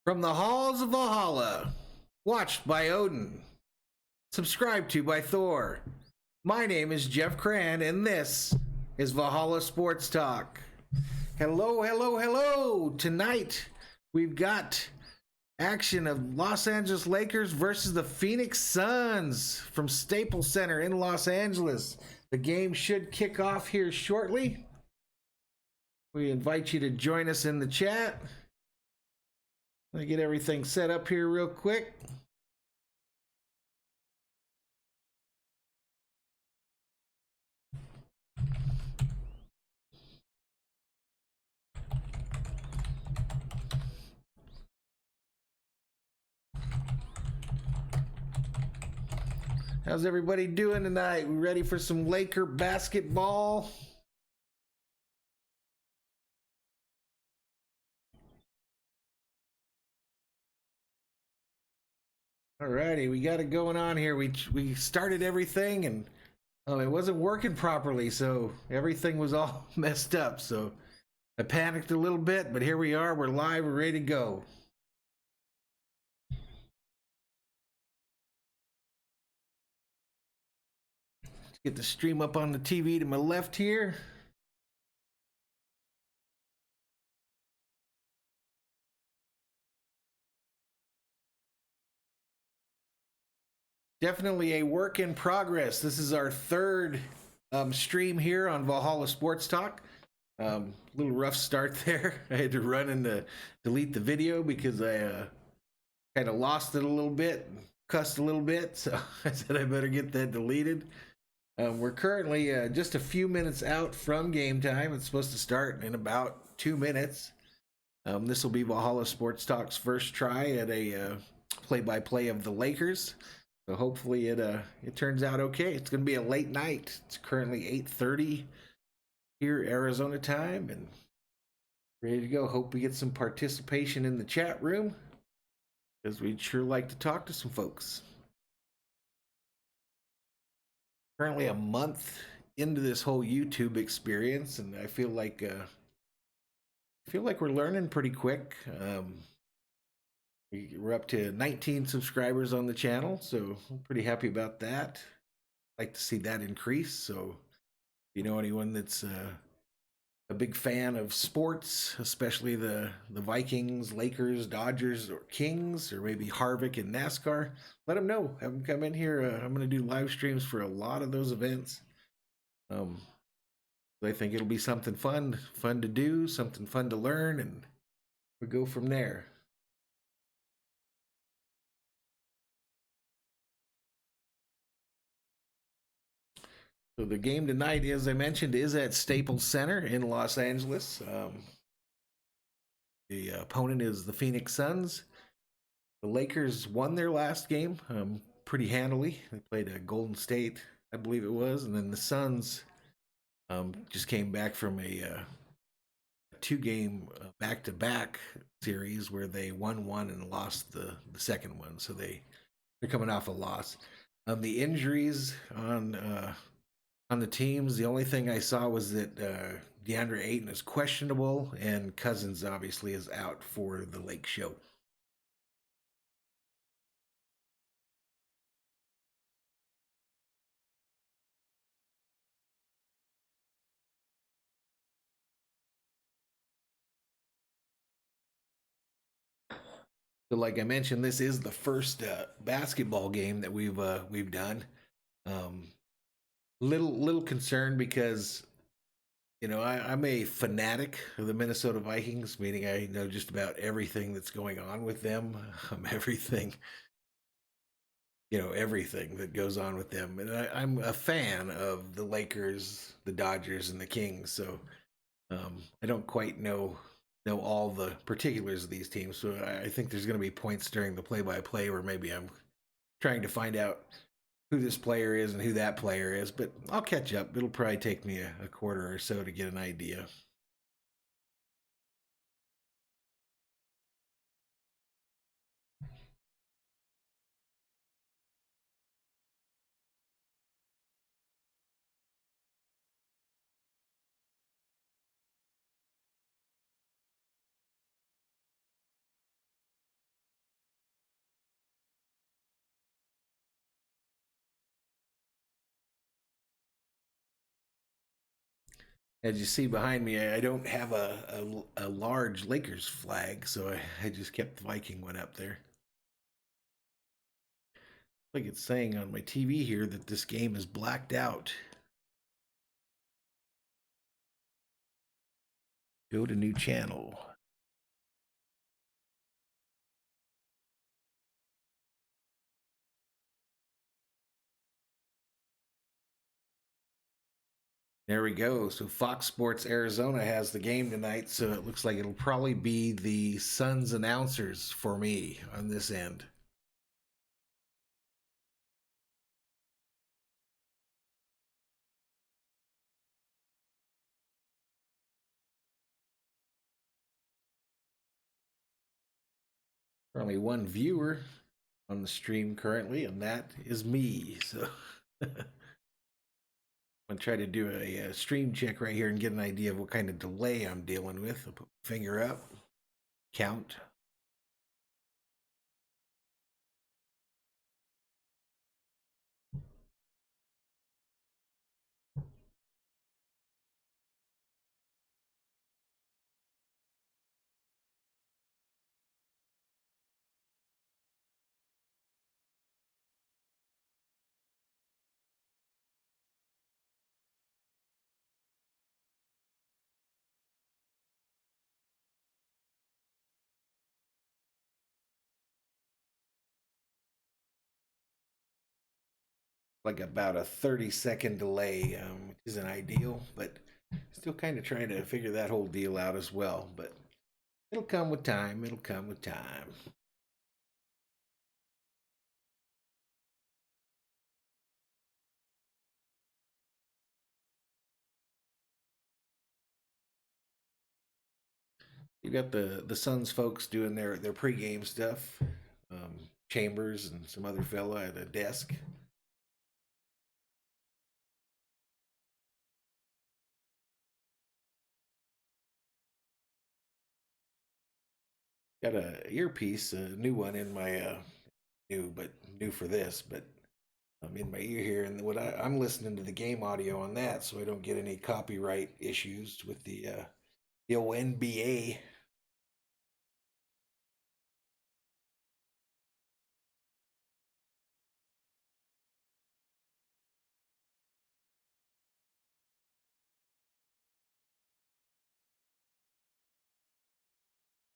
From the halls of Valhalla, watched by Odin, subscribed to by Thor. My name is Jeff Cran, and this is Valhalla Sports Talk. Hello, hello, hello. Tonight, we've got action of Los Angeles Lakers versus the Phoenix Suns from Staples Center in Los Angeles. The game should kick off here shortly. We invite you to join us in the chat. Let me get everything set up here real quick. How's everybody doing tonight? We ready for some Laker basketball? Alrighty, we got it going on here. We started everything and it wasn't working properly, so everything was all messed up. So I panicked a little bit, but here we are. We're live. We're ready to go. Let's get the stream up on the TV to my left here. Definitely a work in progress. This is our third stream here on Valhalla Sports Talk. Little rough start there. I had to run and delete the video because I kind of lost it a little bit, cussed a little bit, so I said I better get that deleted. We're currently just a few minutes out from game time. It's supposed to start in about 2 minutes. This will be Valhalla Sports Talk's first try at a play-by-play of the Lakers. So hopefully it turns out okay. It's going to be a late night. It's currently 8:30 here Arizona time, and ready to go. Hope we get some participation in the chat room, because we'd sure like to talk to some folks. Currently a month into this whole YouTube experience, and I feel like we're learning pretty quick. We're up to 19 subscribers on the channel, so I'm pretty happy about that. Like to see that increase. So if you know anyone that's a big fan of sports, especially the Vikings, Lakers, Dodgers, or Kings, or maybe Harvick and NASCAR, let them know. Have them come in here. I'm going to do live streams for a lot of those events. I think it'll be something fun to do, something fun to learn, and we go from there. So the game tonight, as I mentioned, is at Staples Center in Los Angeles. The opponent is the Phoenix Suns. The Lakers won their last game pretty handily. They played Golden State, I believe it was, and then the Suns just came back from a 2-game back-to-back series where they won one and lost the second one. So they're coming off a loss. The injuries on the teams, the only thing I saw was that DeAndre Ayton is questionable, and Cousins obviously is out for the Lake Show. So like I mentioned, this is the first basketball game that we've done. Little concerned because, you know, I'm a fanatic of the Minnesota Vikings, meaning I know just about everything that's going on with them, everything that goes on with them. And I'm a fan of the Lakers, the Dodgers, and the Kings, so I don't quite know all the particulars of these teams. So I think there's going to be points during the play-by-play where maybe I'm trying to find out who this player is and who that player is, but I'll catch up. It'll probably take me a quarter or so to get an idea. As you see behind me, I don't have a large Lakers flag, so I just kept the Viking one up there. Like it's saying on my TV here that this game is blacked out. Go to new channel. There we go. So Fox Sports Arizona has the game tonight, so it looks like it'll probably be the SUNS announcers for me on this end. Only one viewer on the stream currently, and that is me. So I'm gonna try to do a stream check right here and get an idea of what kind of delay I'm dealing with. I'll put my finger up, count. Like about a 30-second delay, which isn't ideal, but still kind of trying to figure that whole deal out as well. But it'll come with time. It'll come with time. You got the SUNS folks doing their pregame stuff. Chambers and some other fella at a desk. Got a earpiece, a new one in my new for this, but I'm in my ear here, and what I'm listening to the game audio on that, so I don't get any copyright issues with the old NBA.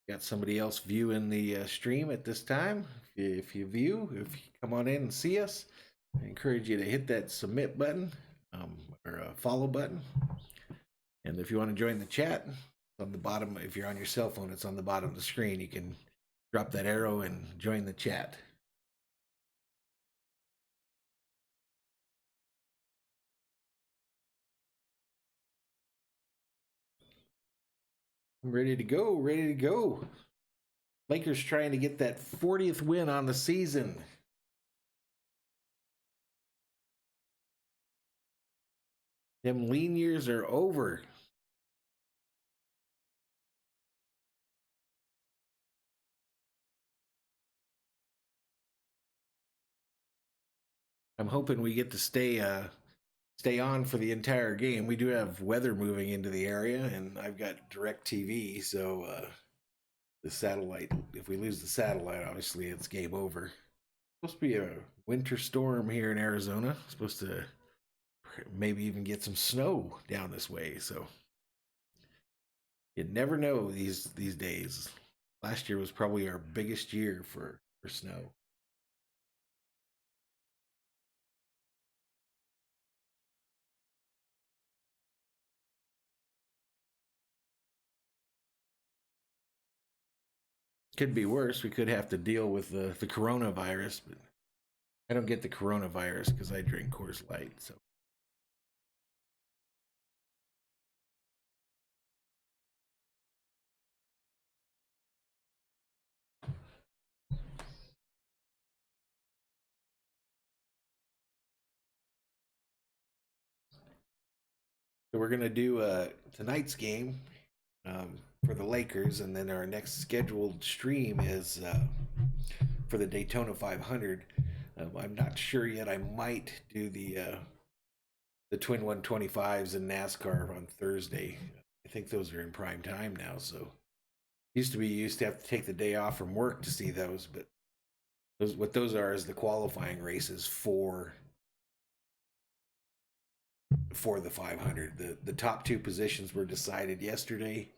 Got somebody else viewing the stream at this time. If you come on in and see us, I encourage you to hit that submit button or follow button. And if you want to join the chat, on the bottom, if you're on your cell phone, it's on the bottom of the screen. You can drop that arrow and join the chat. I'm ready to go, ready to go. Lakers trying to get that 40th win on the season. Them lean years are over. I'm hoping we get to stay on for the entire game. We do have weather moving into the area, and I've got direct TV, so the satellite, if we lose the satellite, obviously it's game over. It's supposed to be a winter storm here in Arizona. It's supposed to maybe even get some snow down this way, so you never know these days. Last year was probably our biggest year for snow. Could be worse. We could have to deal with the coronavirus, but I don't get the coronavirus because I drink Coors Light. So we're gonna do tonight's game for the Lakers, and then our next scheduled stream is for the Daytona 500. I'm not sure yet. I might do the the twin 125s in NASCAR on Thursday. I think those are in prime time now. So used to have to take the day off from work to see those, but what those are is the qualifying races for the 500. The top two positions were decided yesterday,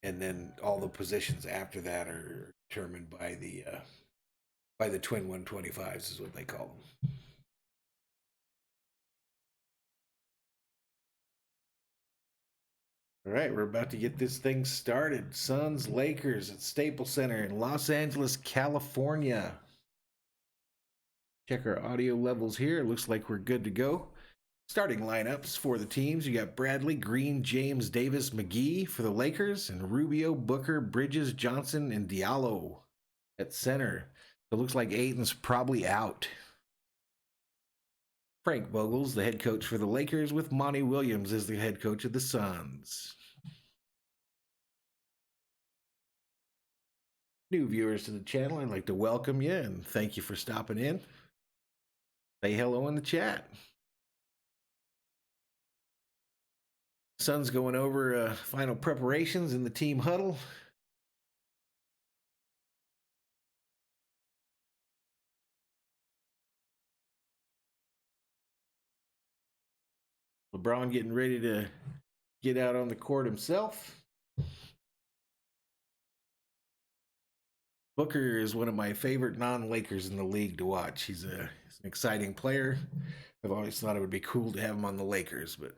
and then all the positions after that are determined by the twin 125s, is what they call them. All right, we're about to get this thing started. Suns Lakers at Staples Center in Los Angeles, California. Check our audio levels here. Looks like we're good to go. Starting lineups for the teams. You got Bradley, Green, James, Davis, McGee for the Lakers, and Rubio, Booker, Bridges, Johnson, and Diallo at center. So it looks like Ayton's probably out. Frank Vogel's the head coach for the Lakers, with Monty Williams as the head coach of the Suns. New viewers to the channel, I'd like to welcome you and thank you for stopping in. Say hello in the chat. Suns going over final preparations in the team huddle. LeBron getting ready to get out on the court himself. Booker is one of my favorite non-Lakers in the league to watch. He's an exciting player. I've always thought it would be cool to have him on the Lakers, but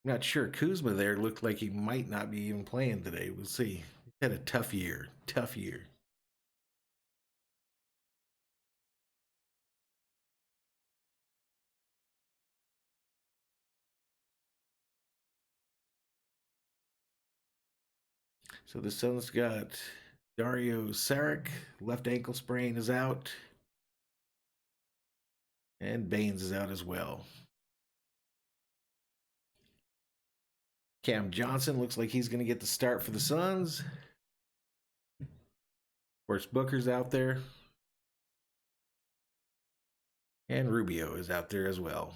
I'm not sure. Kuzma there looked like he might not be even playing today. We'll see. He had a tough year. Tough year. So the Suns got Dario Saric, left ankle sprain, is out. And Baines is out as well. Cam Johnson looks like he's going to get the start for the Suns. Of course, Booker's out there. And Rubio is out there as well.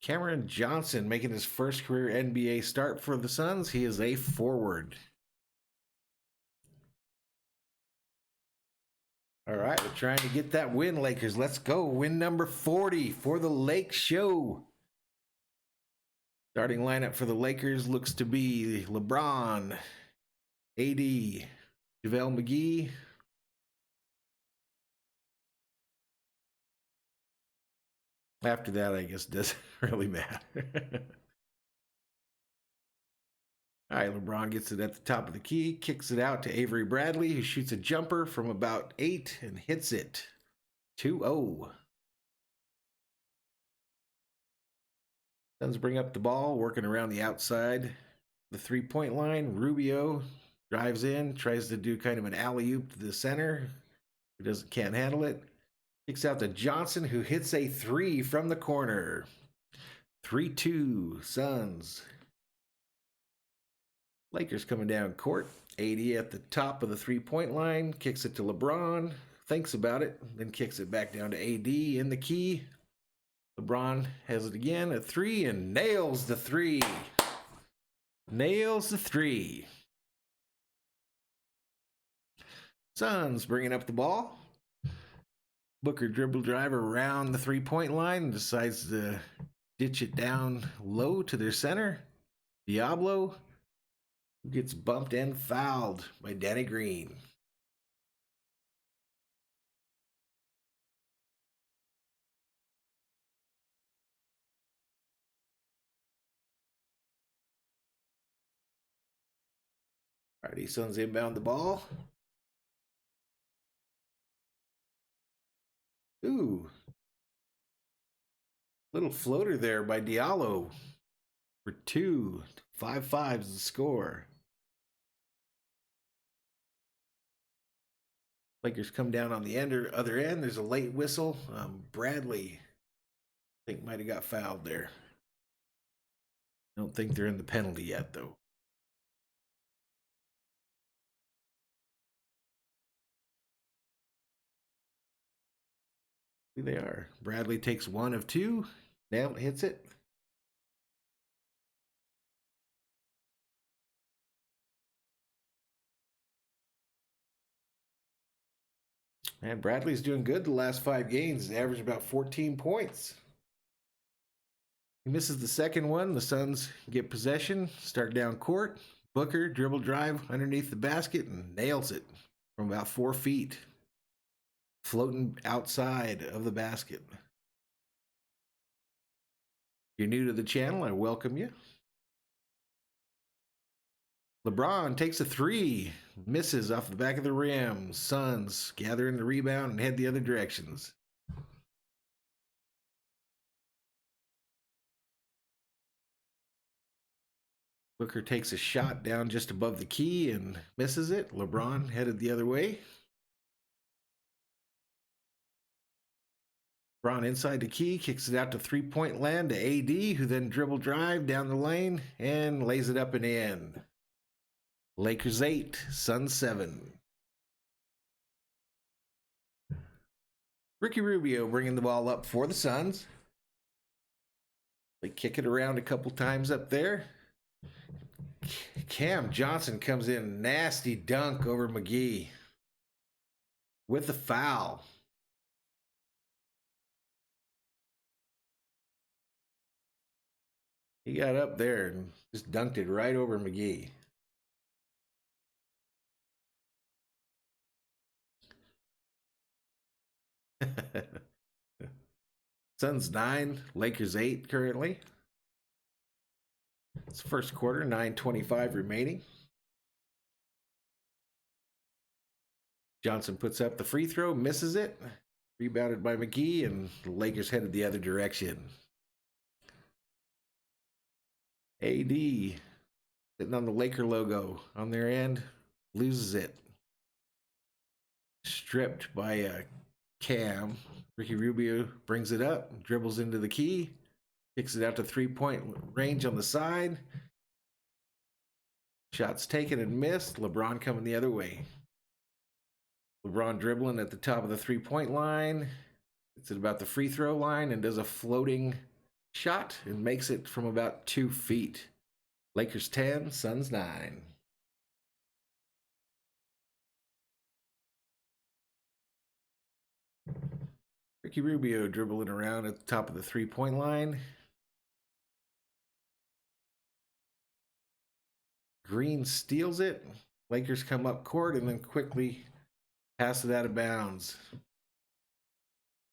Cameron Johnson making his first career NBA start for the Suns. He is a forward. All right, we're trying to get that win, Lakers. Let's go. Win number 40 for the Lake Show. Starting lineup for the Lakers looks to be LeBron, AD, JaVale McGee, after that, I guess, doesn't really matter. All right, LeBron gets it at the top of the key, kicks it out to Avery Bradley, who shoots a jumper from about 8 and hits it. 2-0. Suns bring up the ball, working around the outside. The three-point line, Rubio drives in, tries to do kind of an alley-oop to the center. He can't handle it. Kicks out to Johnson, who hits a 3 from the corner. 3-2, Suns. Lakers coming down court. AD at the top of the three-point line. Kicks it to LeBron. Thinks about it. Then kicks it back down to AD in the key. LeBron has it again. A 3 and nails the 3. Nails the 3. Suns bringing up the ball. Booker dribble drive around the three-point line and decides to ditch it down low to their center. Diablo, who gets bumped and fouled by Danny Green. Alrighty, Suns inbound the ball. Ooh. Little floater there by Diallo for 2. 5-5 is the score. Lakers come down on the other end. There's a late whistle. Bradley, I think, might have got fouled there. I don't think they're in the penalty yet, though. Here they are. Bradley takes one of two. Nail hits it. And Bradley's doing good the last 5 games. He's averaged about 14 points. He misses the second one. The Suns get possession, start down court. Booker dribble drive underneath the basket and nails it from about 4 feet, floating outside of the basket. If you're new to the channel, I welcome you. LeBron takes a 3, misses off the back of the rim. Suns gather in the rebound and head the other directions. Booker takes a shot down just above the key and misses it. LeBron headed the other way. LeBron inside the key, kicks it out to three-point land to AD, who then dribble drive down the lane and lays it up and in. Lakers 8, Suns 7. Ricky Rubio bringing the ball up for the Suns. They kick it around a couple times up there. Cam Johnson comes in, nasty dunk over McGee with the foul. He got up there and just dunked it right over McGee. Suns 9, Lakers 8 currently. It's first quarter, 9:25 remaining. Johnson puts up the free throw, misses it. Rebounded by McGee, and the Lakers headed the other direction. AD sitting on the Laker logo on their end, loses it. Stripped by Cam. Ricky Rubio brings it up, dribbles into the key, kicks it out to three-point range on the side. Shots taken and missed. LeBron coming the other way. LeBron dribbling at the top of the three-point line. It's at about the free throw line and does a floating shot and makes it from about 2 feet. Lakers 10, Suns 9. Ricky Rubio dribbling around at the top of the three-point line. Green steals it. Lakers come up court and then quickly pass it out of bounds.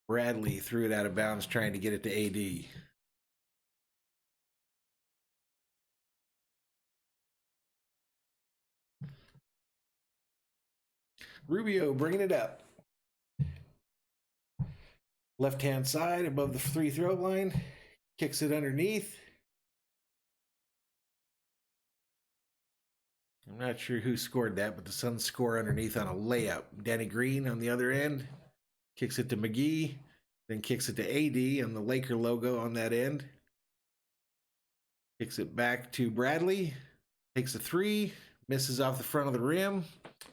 Bradley threw it out of bounds trying to get it to AD. Rubio bringing it up. Left-hand side above the free throw line. Kicks it underneath. I'm not sure who scored that, but the Suns score underneath on a layup. Danny Green on the other end. Kicks it to McGee. Then kicks it to AD on the Laker logo on that end. Kicks it back to Bradley. Takes a 3. Misses off the front of the rim.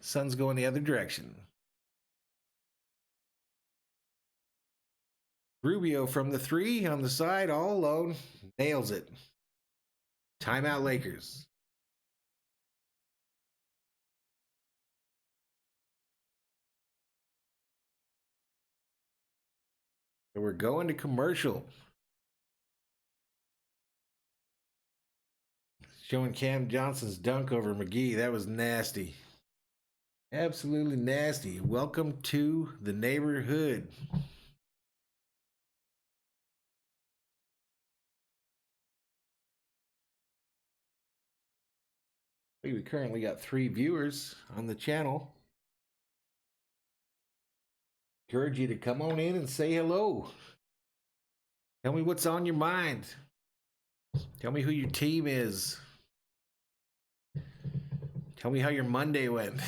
Suns going the other direction. Rubio from the 3 on the side, all alone. Nails it. Timeout Lakers. So we're going to commercial. Showing Cam Johnson's dunk over McGee. That was nasty. Absolutely nasty. Welcome to the neighborhood. We currently got 3 viewers on the channel. Encourage you to come on in and say hello. Tell me what's on your mind. Tell me who your team is. Tell me how your Monday went.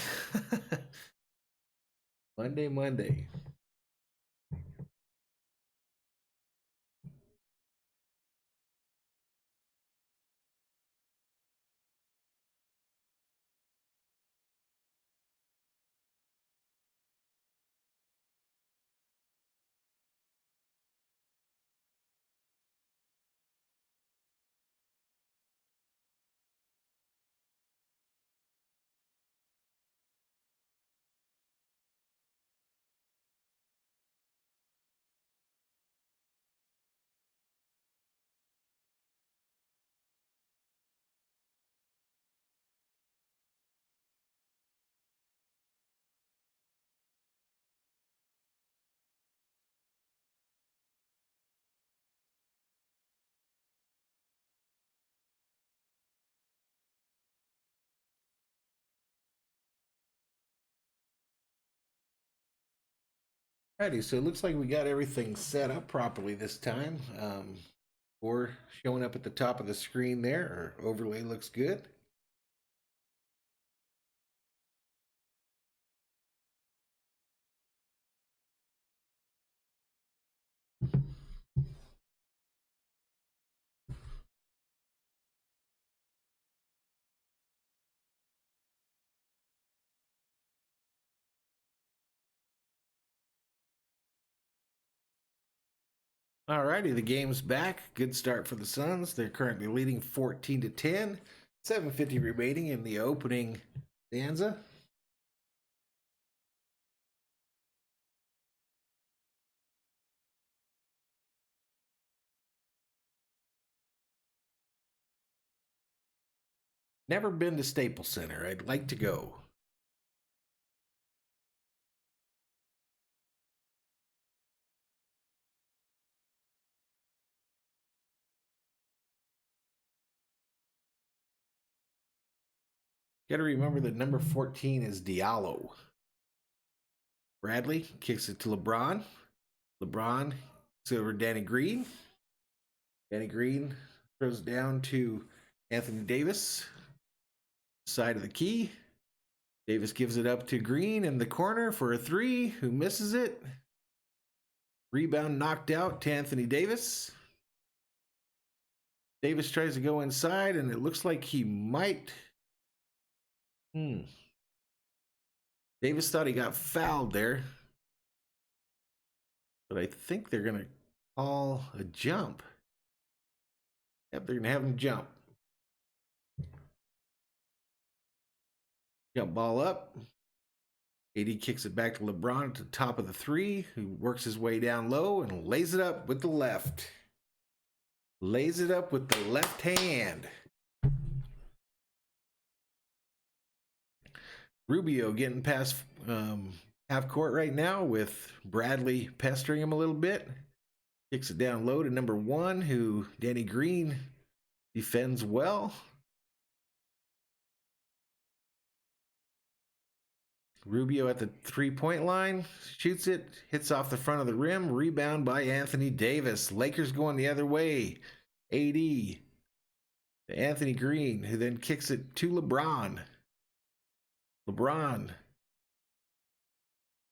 Monday. Alrighty, so it looks like we got everything set up properly this time. Or showing up at the top of the screen there, our overlay looks good. Alrighty, the game's back. Good start for the Suns. They're currently leading 14-10. 7:50 remaining in the opening stanza. Never been to Staples Center. I'd like to go. Got to remember that number 14 is Diallo. Bradley kicks it to LeBron. LeBron kicks it over Danny Green. Danny Green throws it down to Anthony Davis. Side of the key. Davis gives it up to Green in the corner for a three, who misses it. Rebound knocked out to Anthony Davis. Davis tries to go inside, and it looks like he might. Davis thought he got fouled there. But I think they're going to call a jump. Yep, they're going to have him jump. Jump ball up. AD kicks it back to LeBron at the top of the three, who works his way down low and lays it up with the left. Lays it up with the left hand. Rubio getting past half court right now with Bradley pestering him a little bit. Kicks it down low to number 1, who Danny Green defends well. Rubio at the three-point line, shoots it, hits off the front of the rim, rebound by Anthony Davis. Lakers going the other way. AD to Anthony Green, who then kicks it to LeBron. LeBron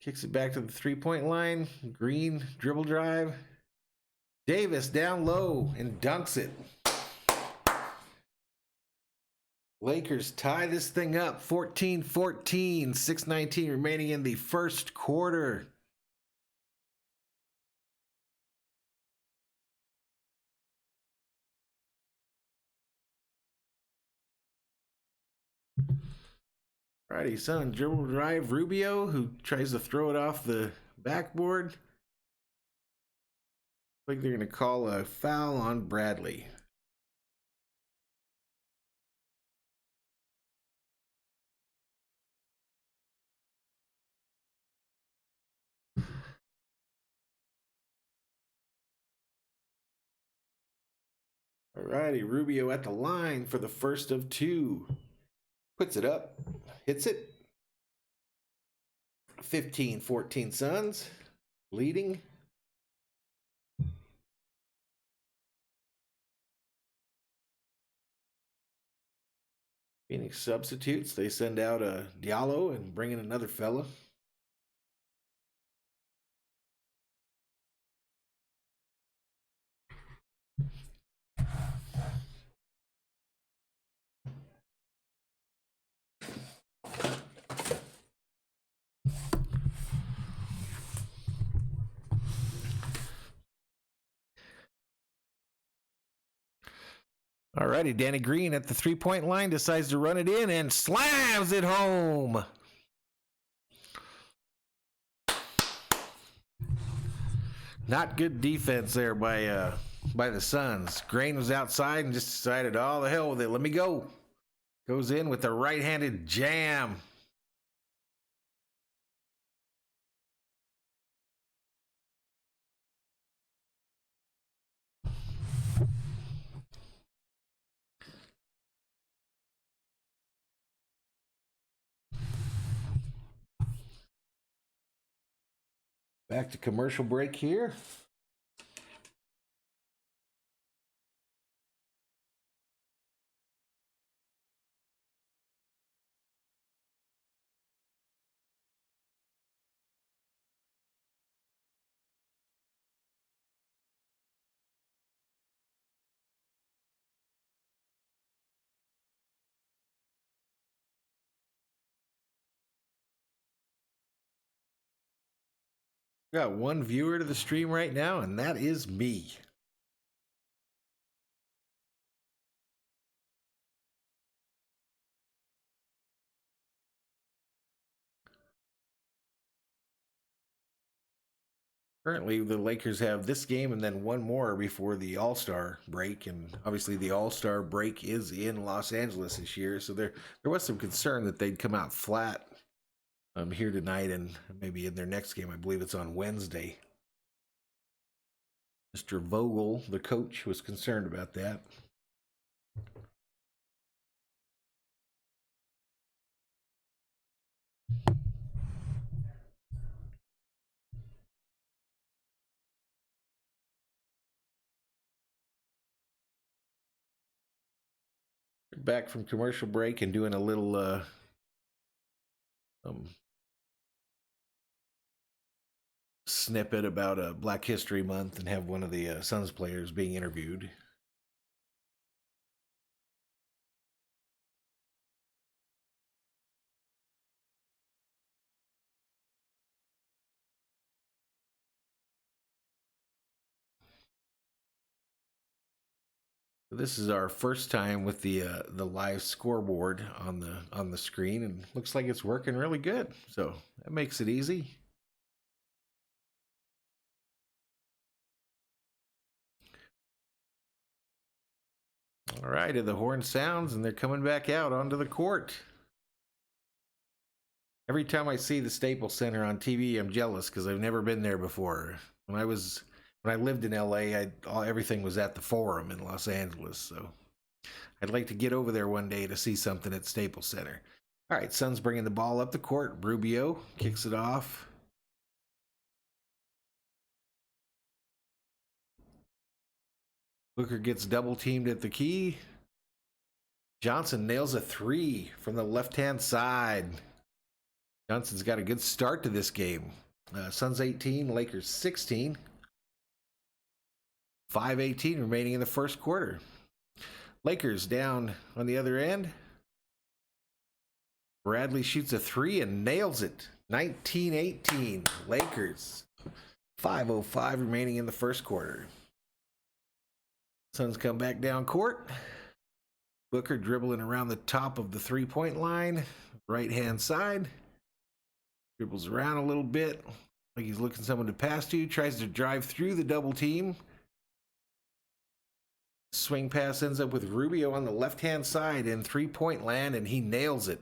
kicks it back to the three-point line. Green dribble drive. Davis down low and dunks it. Lakers tie this thing up 14-14, 6:19 remaining in the first quarter. Alrighty, son, dribble drive Rubio, who tries to throw it off the backboard. I think they're going to call a foul on Bradley. Alrighty, Rubio at the line for the first of two. Puts it up, hits it. 15-14 Suns, leading. Phoenix substitutes. They send out a Diallo and bring in another fella. Alrighty, Danny Green at the three-point line decides to run it in and slams it home. Not good defense there by the Suns. Green was outside and just decided, oh, the hell with it, let me go. Goes in with a right-handed jam. Back to commercial break here. Got one viewer to the stream right now, and that is me. Currently, the Lakers have this game and then one more before the All-Star break, and obviously the All-Star break is in Los Angeles this year, so there was some concern that they'd come out flat here tonight and maybe in their next game. I believe it's on Wednesday. Mr. Vogel, the coach, was concerned about that. Back from commercial break and doing a little snippet about Black History Month and have one of the SUNS players being interviewed. This is our first time with the live scoreboard on the screen, and looks like it's working really good. So that makes it easy. All right, and the horn sounds, and they're coming back out onto the court. Every time I see the Staples Center on TV, I'm jealous because I've never been there before. When I lived in LA, everything was at the Forum in Los Angeles, so I'd like to get over there one day to see something at Staples Center. All right, Suns bringing the ball up the court. Rubio kicks it off. Booker gets double teamed at the key. Johnson nails a three from the left-hand side. Johnson's got a good start to this game. Suns 18, Lakers 16. 5:18 remaining in the first quarter. Lakers down on the other end. Bradley shoots a three and nails it. 19-18, Lakers. 5:05 remaining in the first quarter. Suns come back down court. Booker dribbling around the top of the three-point line. Right-hand side. Dribbles around a little bit. Like he's looking someone to pass to. Tries to drive through the double team. Swing pass ends up with Rubio on the left-hand side in three-point land, and he nails it.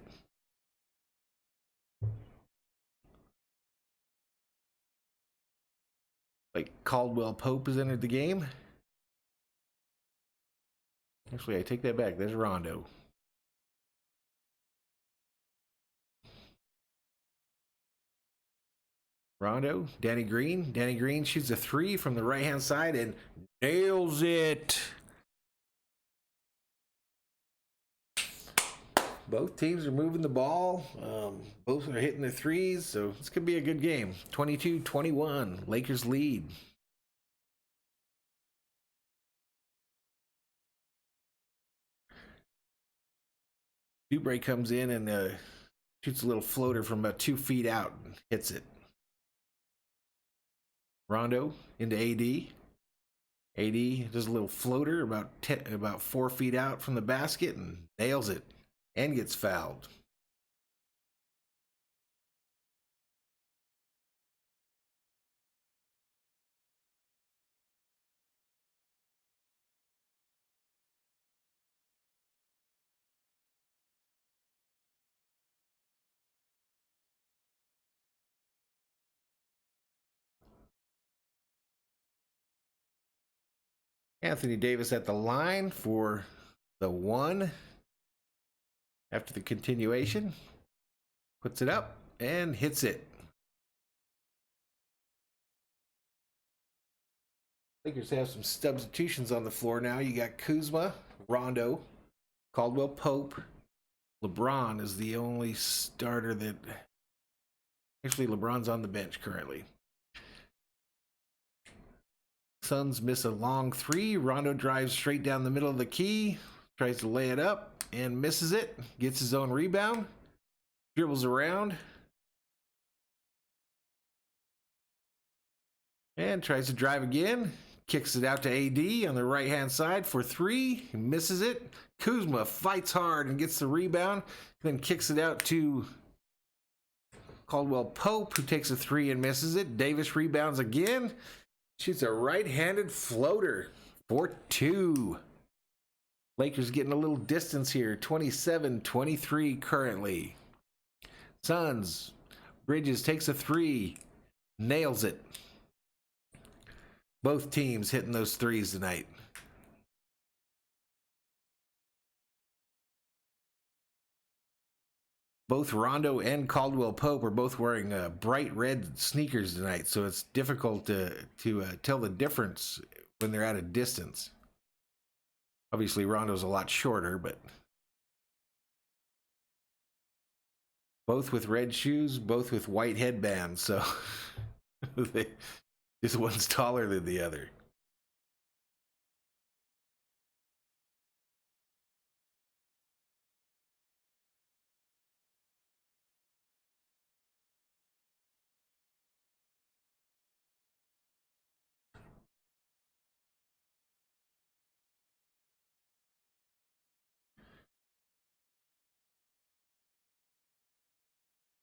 Like Caldwell Pope has entered the game. Actually, I take that back. There's Rondo. Rondo, Danny Green. Danny Green shoots a three from the right-hand side and nails it. Both teams are moving the ball. Both are hitting their threes, so this could be a good game. 22-21, Lakers lead. Oubre comes in and shoots a little floater from about 2 feet out and hits it. Rondo into AD. AD does a little floater about 4 feet out from the basket and nails it and gets fouled. Anthony Davis at the line for the one. After the continuation, puts it up and hits it. Lakers have some substitutions on the floor now. You got Kuzma, Rondo, Caldwell Pope. LeBron is the only starter that... Actually, LeBron's on the bench currently. Suns miss a long three. Rondo drives straight down the middle of the key. Tries to lay it up and misses it. Gets his own rebound. Dribbles around. And tries to drive again. Kicks it out to AD on the right-hand side for three. He misses it. Kuzma fights hard and gets the rebound. Then kicks it out to Caldwell Pope, who takes a three and misses it. Davis rebounds again. Shoots a right-handed floater for two. Lakers getting a little distance here. 27-23 currently. Suns. Bridges takes a three. Nails it. Both teams hitting those threes tonight. Both Rondo and Caldwell Pope are both wearing bright red sneakers tonight, so it's difficult to tell the difference when they're at a distance. Obviously, Rondo's a lot shorter, but both with red shoes, both with white headbands, so this one's taller than the other.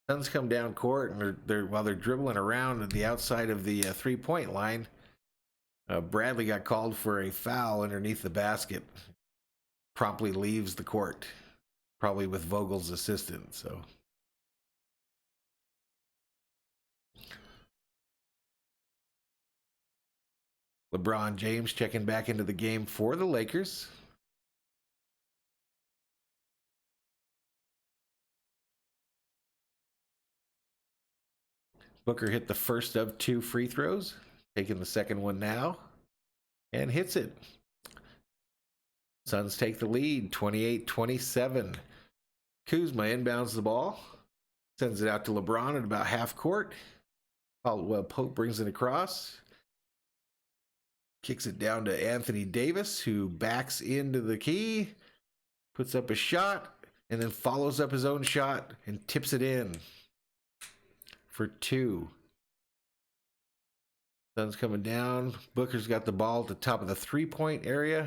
Suns come down court, and while they're dribbling around at the outside of the three-point line, Bradley got called for a foul underneath the basket. Promptly leaves the court, probably with Vogel's assistant. So LeBron James checking back into the game for the Lakers. Booker hit the first of two free throws, taking the second one now, and hits it. Suns take the lead, 28-27. Kuzma inbounds the ball, sends it out to LeBron at about half court. Caldwell Pope brings it across, kicks it down to Anthony Davis, who backs into the key, puts up a shot, and then follows up his own shot and tips it in for two. Suns coming down. Booker's got the ball at the top of the three-point area.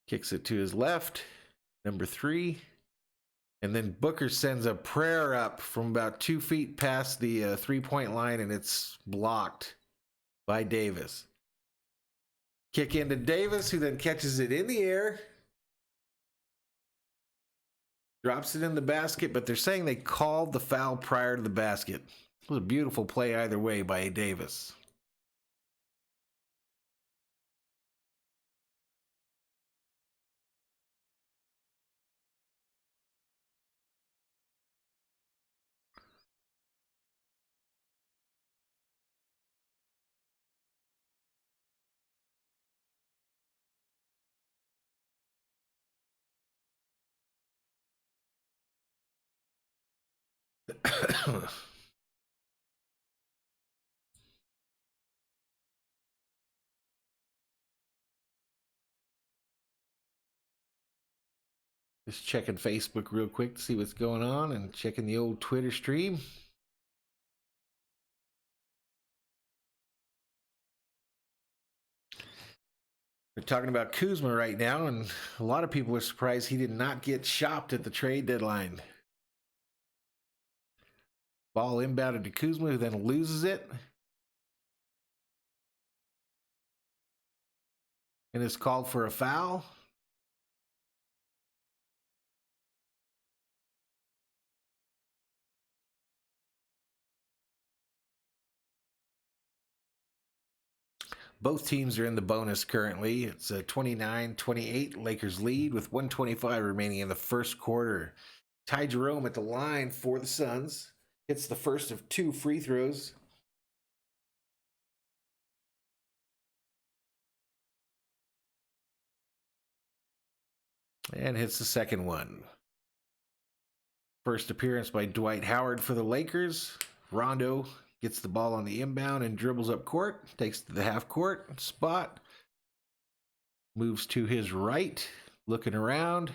Kicks it to his left, number three. And then Booker sends a prayer up from about 2 feet past the three-point line, and it's blocked by Davis. Kick into Davis, who then catches it in the air. Drops it in the basket, but they're saying they called the foul prior to the basket. It was a beautiful play either way by Davis. Just checking Facebook real quick to see what's going on and checking the old Twitter stream. We're talking about Kuzma right now, and a lot of people are surprised he did not get shopped at the trade deadline. Ball inbounded to Kuzma, who then loses it. And is called for a foul. Both teams are in the bonus currently. It's a 29-28 Lakers lead with 1:25 remaining in the first quarter. Ty Jerome at the line for the Suns. Hits the first of two free throws. and hits the second one. First appearance by Dwight Howard for the Lakers. Rondo gets the ball on the inbound and dribbles up court, takes to the half court spot, moves to his right, looking around,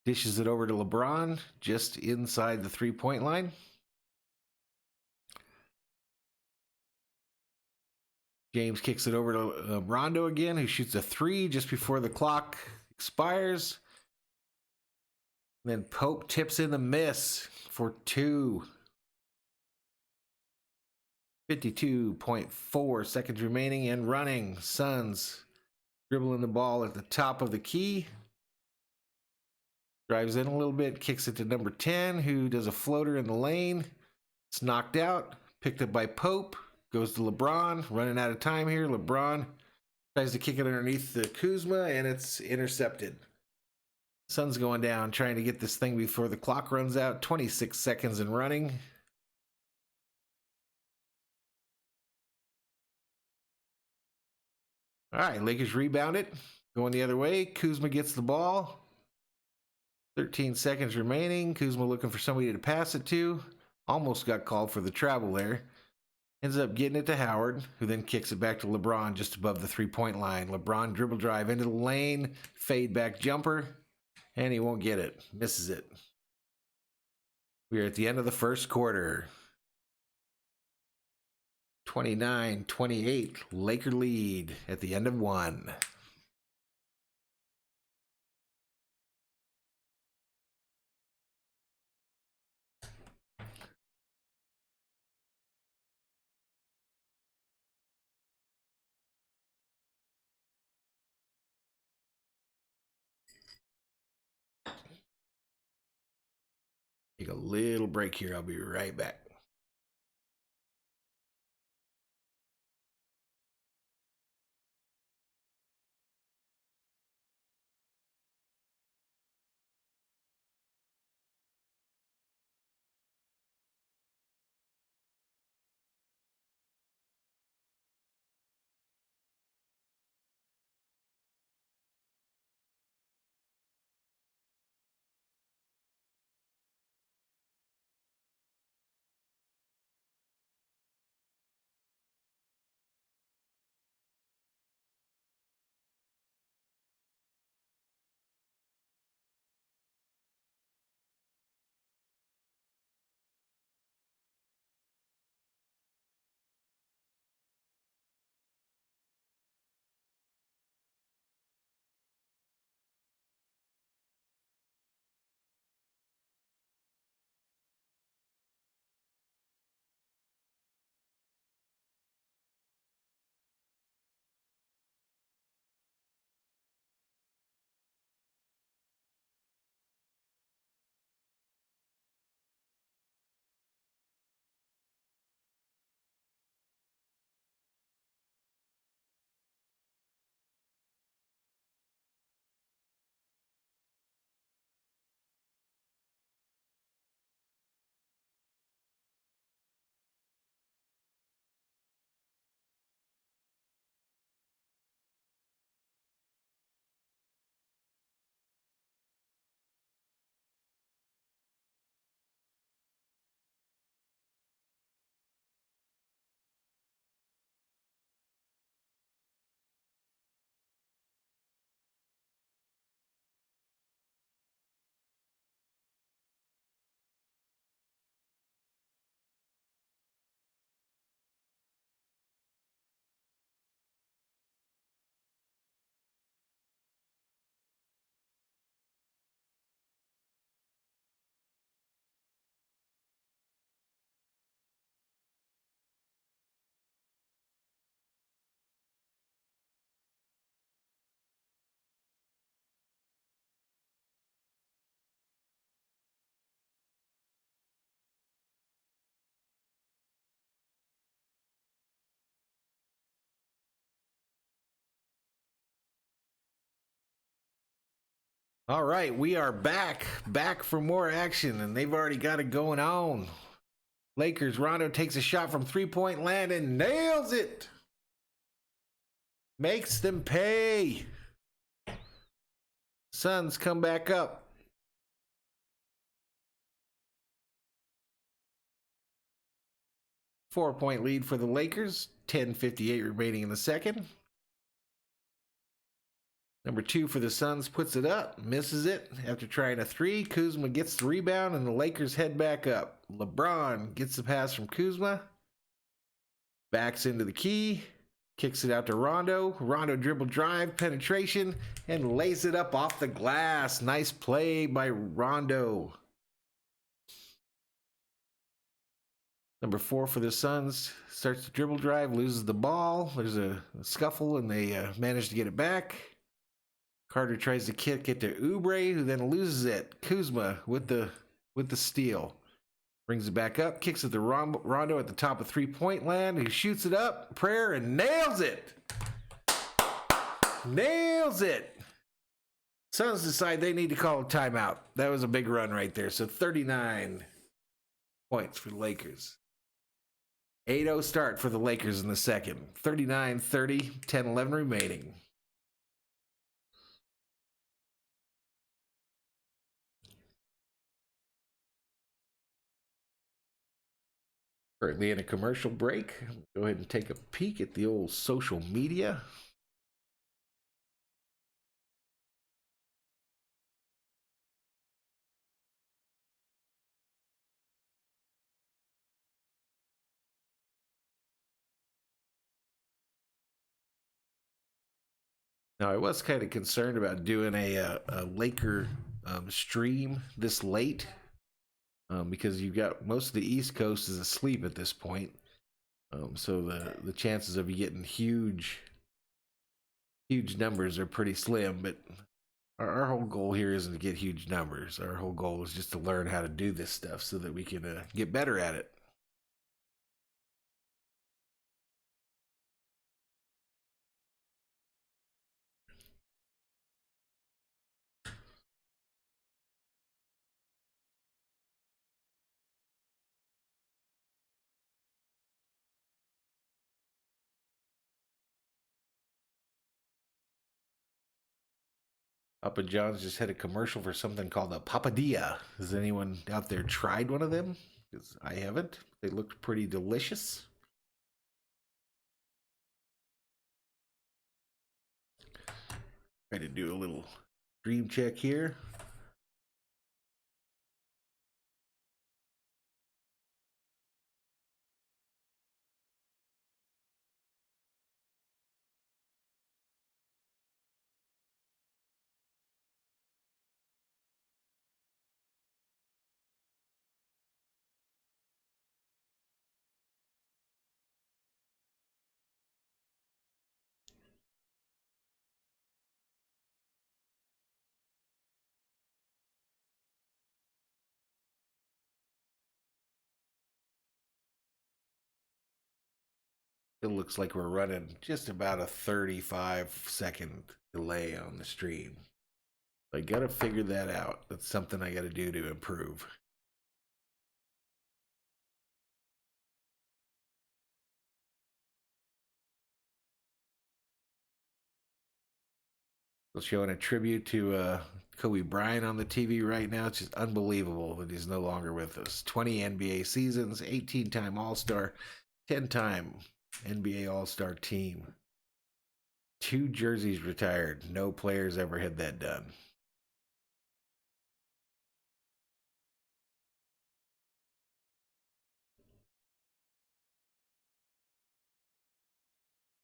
dishes it over to LeBron just inside the three-point line. James kicks it over to Rondo again, who shoots a three just before the clock expires. Then Pope tips in the miss for two. 52.4 seconds remaining and running. Suns dribbling the ball at the top of the key. Drives in a little bit, kicks it to number 10, who does a floater in the lane. It's knocked out, picked up by Pope. Goes to LeBron, running out of time here. LeBron tries to kick it underneath the Kuzma, and it's intercepted. Sun's going down, trying to get this thing before the clock runs out. 26 seconds and running. All right, Lakers rebound it. Going the other way. Kuzma gets the ball. 13 seconds remaining. Kuzma looking for somebody to pass it to. Almost got called for the travel there. Ends up getting it to Howard, who then kicks it back to LeBron just above the three-point line. LeBron dribble drive into the lane, fade back jumper, and he won't get it. Misses it. We are at the end of the first quarter. 29-28, Laker lead at the end of one. Take a little break here. I'll be right back. All right, we are back for more action, and they've already got it going on. Lakers, Rondo takes a shot from three-point land and nails it. Makes them pay. Suns come back up. Four-point lead for the Lakers. 10:58 remaining in the second. Number 2 for the Suns puts it up, misses it after trying a 3. Kuzma gets the rebound, and the Lakers head back up. LeBron gets the pass from Kuzma, backs into the key, kicks it out to Rondo. Rondo dribble drive, penetration, and lays it up off the glass. Nice play by Rondo. Number 4 for the Suns starts to dribble drive, loses the ball. There's a scuffle, and they manage to get it back. Carter tries to kick it to Oubre, who then loses it. Kuzma with the steal. Brings it back up, kicks it to Rondo at the top of three-point land, who shoots it up, prayer, and nails it. Nails it. Suns decide they need to call a timeout. That was a big run right there. So 39 points for the Lakers. 8-0 start for the Lakers in the second. 39-30, 10-11 remaining. Currently in a commercial break. Go ahead and take a peek at the old social media. Now, I was kind of concerned about doing a Laker stream this late because you've got most of the East Coast is asleep at this point. So the chances of you getting huge numbers are pretty slim. But our whole goal here isn't to get huge numbers. Our whole goal is just to learn how to do this stuff so that we can get better at it. Papa John's just had a commercial for something called a papadilla. Has anyone out there tried one of them? Because I haven't. They looked pretty delicious. Try to do a little stream check here. It looks like we're running just about a 35-second delay on the stream. I got to figure that out. That's something I got to do to improve. They're showing a tribute to Kobe Bryant on the TV right now. It's just unbelievable that he's no longer with us. 20 NBA seasons, 18-time All-Star, 10-time NBA All-Star team. 2 jerseys retired. No players ever had that done.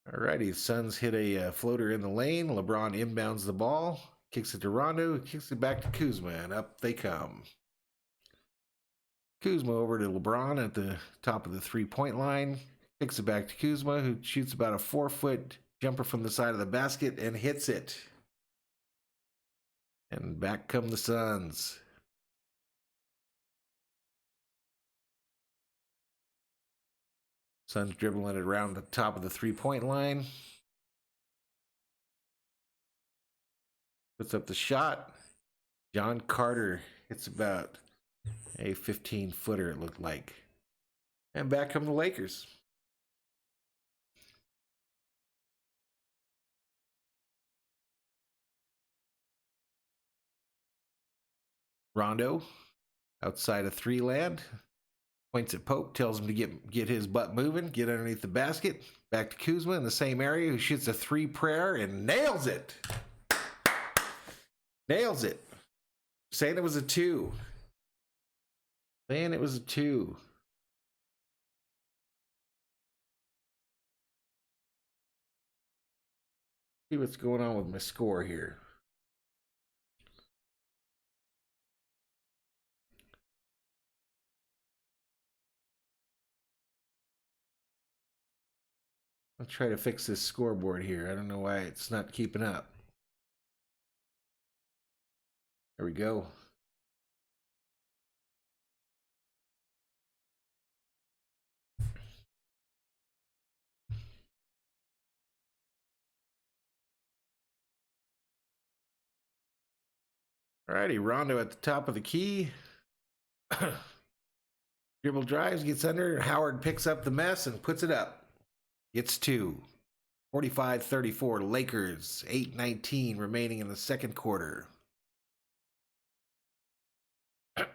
Alrighty, Suns hit a floater in the lane. LeBron inbounds the ball, kicks it to Rondo, kicks it back to Kuzma, and up they come. Kuzma over to LeBron at the top of the three-point line, kicks it back to Kuzma, who shoots about a 4-foot jumper from the side of the basket and hits it. And back come the Suns. Suns dribbling it around the top of the three-point line. Puts up the shot. John Carter hits about a 15-footer, it looked like. And back come the Lakers. Rondo outside of 3 land. Points at Pope, tells him to get his butt moving, get underneath the basket. Back to Kuzma in the same area, who shoots a 3 prayer and nails it. Nails it. Saying it was a 2. Saying it was a 2. See what's going on with my score here. I'll try to fix this scoreboard here. I don't know why it's not keeping up. There we go. Alrighty, Rondo at the top of the key. Dribble drives, gets under. Howard picks up the mess and puts it up. Gets 2. 45-34, Lakers. 8:19 remaining in the second quarter. Looks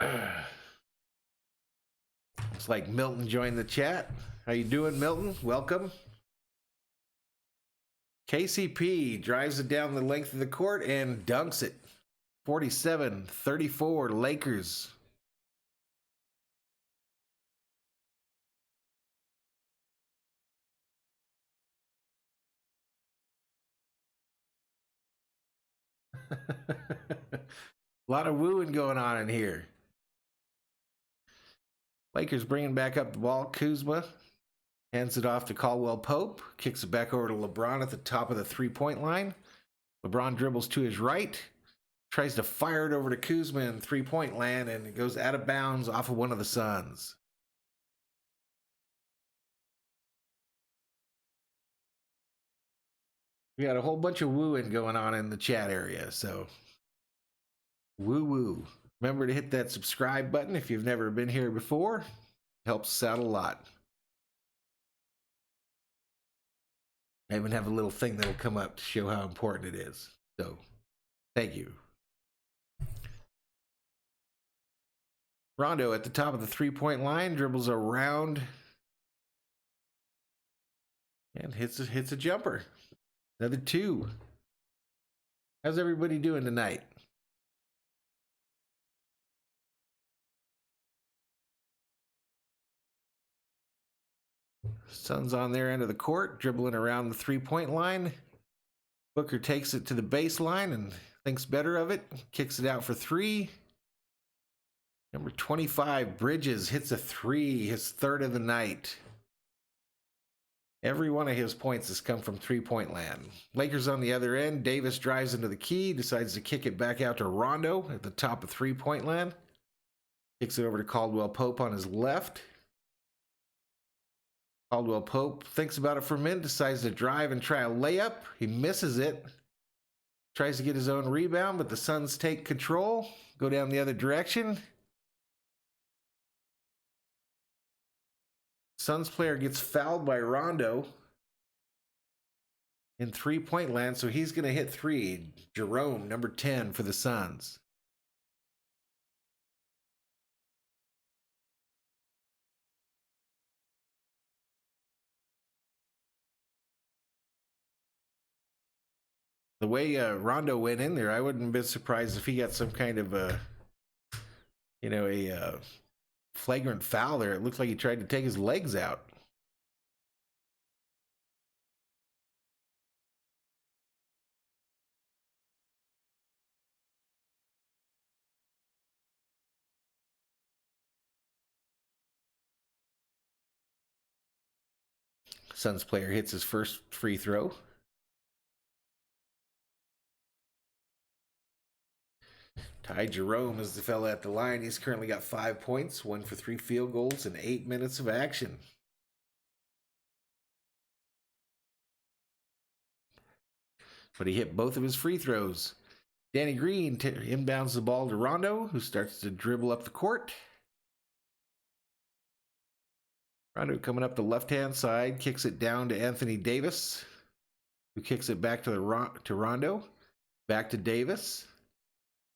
like Milton joined the chat. How you doing, Milton? Welcome. KCP drives it down the length of the court and dunks it. 47-34, Lakers. A lot of wooing going on in here. Lakers bringing back up the ball. Kuzma hands it off to Caldwell Pope. Kicks it back over to LeBron at the top of the 3-point line. LeBron dribbles to his right. Tries to fire it over to Kuzma in 3-point land, and it goes out of bounds off of one of the Suns. We got a whole bunch of wooing going on in the chat area, so woo-woo. Remember to hit that subscribe button if you've never been here before. Helps us out a lot. I even have a little thing that'll come up to show how important it is. So, thank you. Rondo at the top of the 3-point line, dribbles around and hits a jumper. Another 2. How's everybody doing tonight? Suns on their end of the court, dribbling around the 3-point line. Booker takes it to the baseline and thinks better of it. Kicks it out for 3. Number 25, Bridges, hits a 3, his 3rd of the night. Every one of his points has come from 3-point land. Lakers on the other end. Davis drives into the key, decides to kick it back out to Rondo at the top of 3-point land. Kicks it over to Caldwell Pope on his left. Caldwell Pope thinks about it for a minute, decides to drive and try a layup. He misses it. Tries to get his own rebound, but the Suns take control, go down the other direction. Suns player gets fouled by Rondo in 3-point land, so he's going to hit 3. Jerome, number 10 for the Suns. The way Rondo went in there, I wouldn't have been surprised if he got some kind of a flagrant foul there. It looked like he tried to take his legs out. Suns player hits his first free throw. Ty Jerome is the fella at the line. He's currently got 5 points, 1 for 3 field goals, and 8 minutes of action. But he hit both of his free throws. Danny Green inbounds the ball to Rondo, who starts to dribble up the court. Rondo coming up the left-hand side, kicks it down to Anthony Davis, who kicks it back to Rondo. Back to Davis.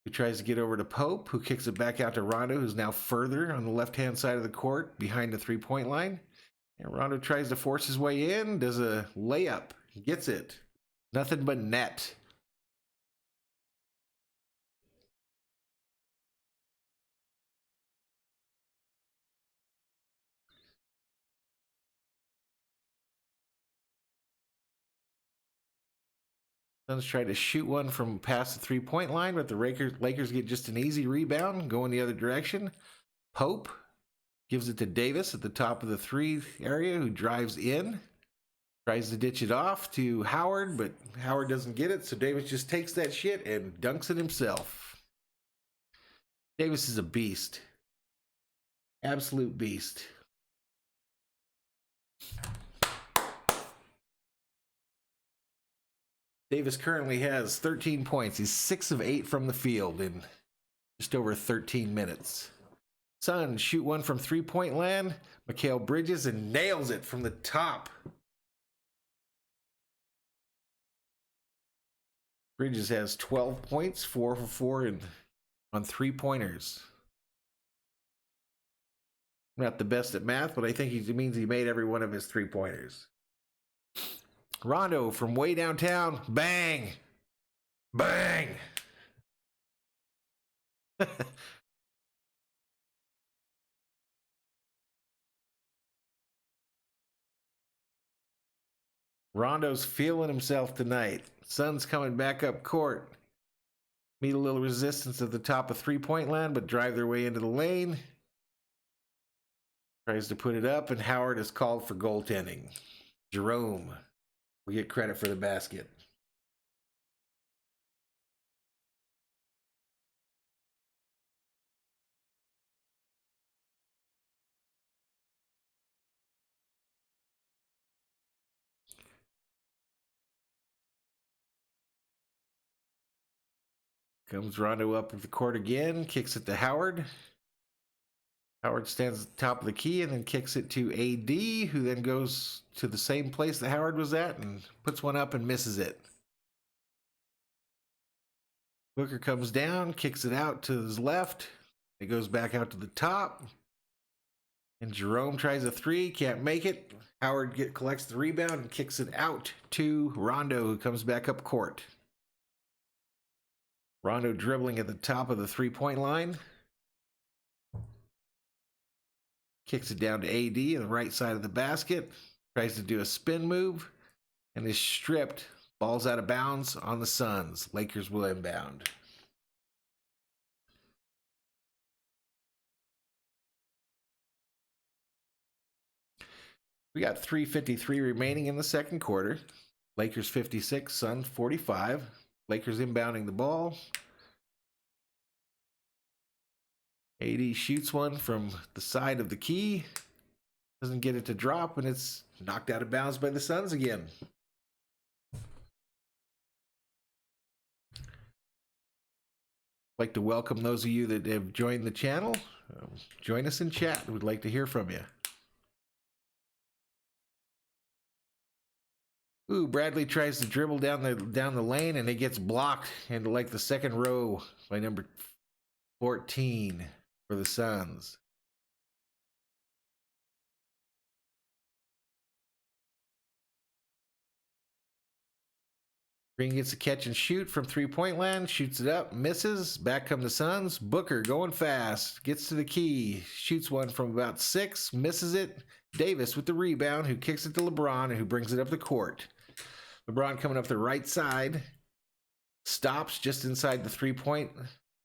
who tries to get over to Pope, who kicks it back out to Rondo, who's now further on the left-hand side of the court behind the three-point line. And Rondo tries to force his way in, does a layup, gets it. Nothing but net. Suns try to shoot one from past the three-point line, but the Lakers get just an easy rebound, going the other direction. Pope gives it to Davis at the top of the three area, who drives in. Tries to ditch it off to Howard, but Howard doesn't get it, so Davis just takes that shit and dunks it himself. Davis is a beast. Absolute beast. Davis currently has 13 points. He's 6 of 8 from the field in just over 13 minutes. Suns shoot one from three-point land. Mikal Bridges and nails it from the top. Bridges has 12 points, 4 for 4 on three-pointers. Not the best at math, but I think it means he made every one of his three-pointers. Rondo from way downtown. Bang! Bang! Rondo's feeling himself tonight. Suns coming back up court. Meet a little resistance at the top of three-point land, but drive their way into the lane. Tries to put it up, and Howard is called for goaltending. Jerome will get credit for the basket. Comes Rondo up at the court again, kicks it to Howard. Howard stands at the top of the key and then kicks it to AD, who then goes to the same place that Howard was at and puts one up and misses it. Booker comes down, kicks it out to his left. It goes back out to the top. And Jerome tries a three, can't make it. Howard collects the rebound and kicks it out to Rondo, who comes back up court. Rondo dribbling at the top of the three-point line. Kicks it down to AD on the right side of the basket. Tries to do a spin move and is stripped. Ball's out of bounds on the Suns. Lakers will inbound. We got 3:53 remaining in the second quarter. Lakers 56, Suns 45. Lakers inbounding the ball. AD shoots one from the side of the key. Doesn't get it to drop, and it's knocked out of bounds by the Suns again. I'd like to welcome those of you that have joined the channel. Join us in chat. We'd like to hear from you. Ooh, Bradley tries to dribble down the lane, and it gets blocked into like the second row by number 14 for the Suns. Green gets a catch and shoot from three-point land, shoots it up, misses. Back come the Suns. Booker going fast, gets to the key, shoots one from about 6, misses it. Davis with the rebound, who kicks it to LeBron, and who brings it up the court. LeBron coming up the right side, stops just inside the three-point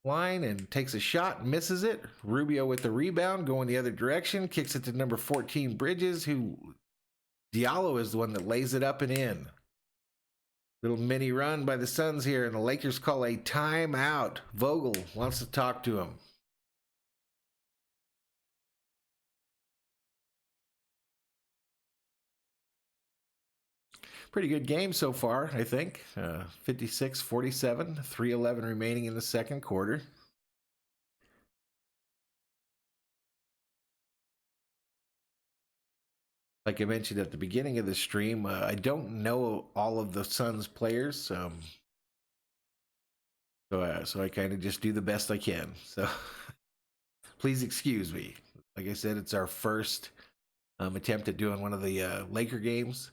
line and takes a shot, misses it. Rubio with the rebound, going the other direction, kicks it to number 14, Bridges, who Diallo is the one that lays it up and in. Little mini run by the Suns here, and the Lakers call a timeout. Vogel wants to talk to him. Pretty good game so far, I think. 56-47, 3:11 remaining in the second quarter. Like I mentioned at the beginning of the stream, I don't know all of the Suns players. So I kind of just do the best I can. So please excuse me. Like I said, it's our first attempt at doing one of the Laker games.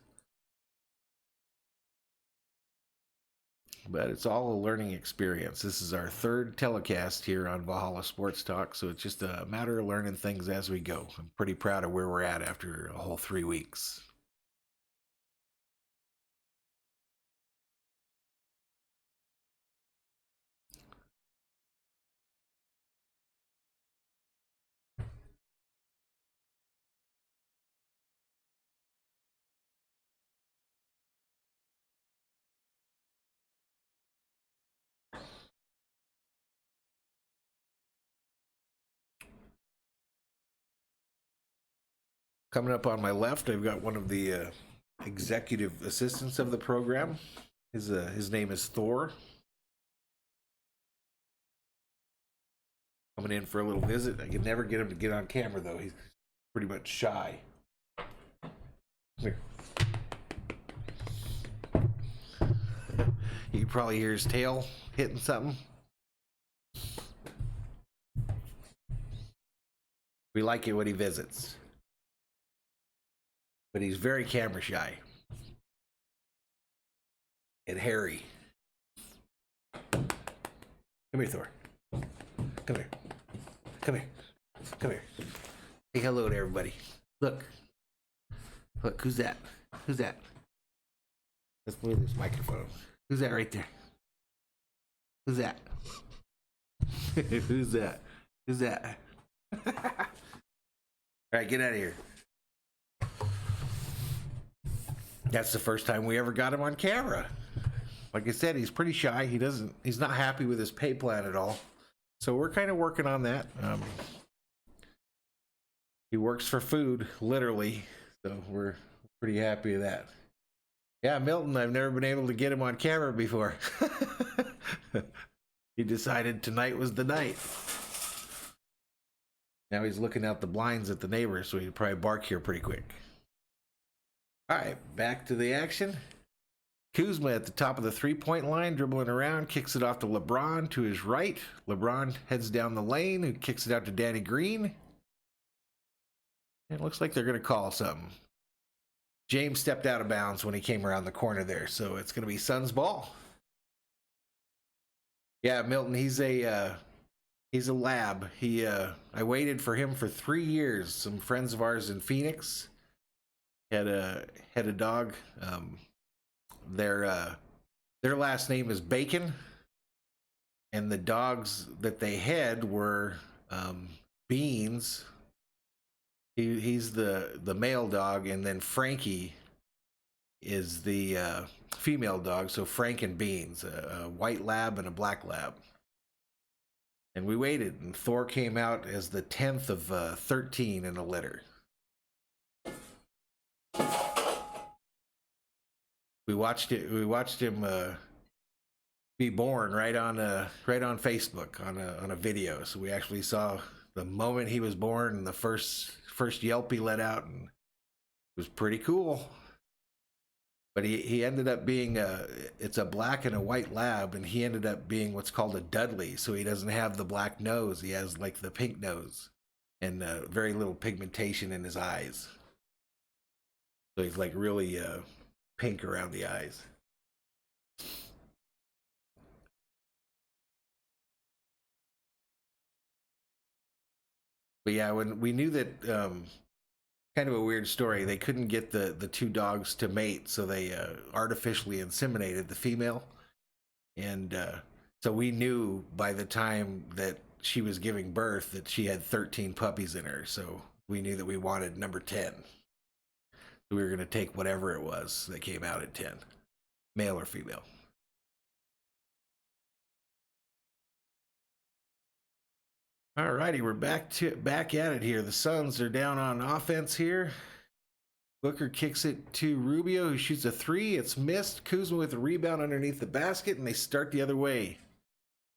But it's all a learning experience. This is our third telecast here on Valhalla Sports Talk, so it's just a matter of learning things as we go. I'm pretty proud of where we're at after a whole 3 weeks. Coming up on my left, I've got one of the executive assistants of the program. His name is Thor. Coming in for a little visit. I can never get him to get on camera, though. He's pretty much shy. Here. You can probably hear his tail hitting something. We like it when he visits. But he's very camera shy. And hairy. Come here, Thor. Come here. Come here. Come here. Say hello to everybody. Look. Look, who's that? Who's that? Let's move this microphone. Who's that right there? Who's that? Who's that? Who's that? All right, get out of here. That's the first time we ever got him on camera. Like I said, he's pretty shy. He's not happy with his pay plan at all. So we're kind of working on that. He works for food, literally. So we're pretty happy with that. Yeah, Milton, I've never been able to get him on camera before. He decided tonight was the night. Now he's looking out the blinds at the neighbors, so he'd probably bark here pretty quick. All right, back to the action. Kuzma at the top of the three-point line, dribbling around, kicks it off to LeBron to his right. LeBron heads down the lane, who kicks it out to Danny Green. It looks like they're going to call something. James stepped out of bounds when he came around the corner there, so it's going to be Suns ball. Yeah, Milton, he's a lab. I waited for him for 3 years. Some friends of ours in Phoenix had a dog. Their last name is Bacon, and the dogs that they had were Beans. He's the male dog, and then Frankie is the female dog. So Frank and Beans, a white lab and a black lab. And we waited, and Thor came out as the 10th of 13 in a litter. We watched him be born right on Facebook on a video. So we actually saw the moment he was born and the first yelp he let out, and it was pretty cool. But he ended up being it's a black and a white lab, and he ended up being what's called a Dudley. So he doesn't have the black nose; he has like the pink nose, and very little pigmentation in his eyes. So he's like really pink around the eyes. But yeah, when we knew that, kind of a weird story, they couldn't get the two dogs to mate, so they artificially inseminated the female. And so we knew by the time that she was giving birth that she had 13 puppies in her. So we knew that we wanted number 10. So we were going to take whatever it was that came out at 10, male or female. All righty, we're back at it here. The Suns are down on offense here. Booker kicks it to Rubio, who shoots a three. It's missed. Kuzma with a rebound underneath the basket, and they start the other way.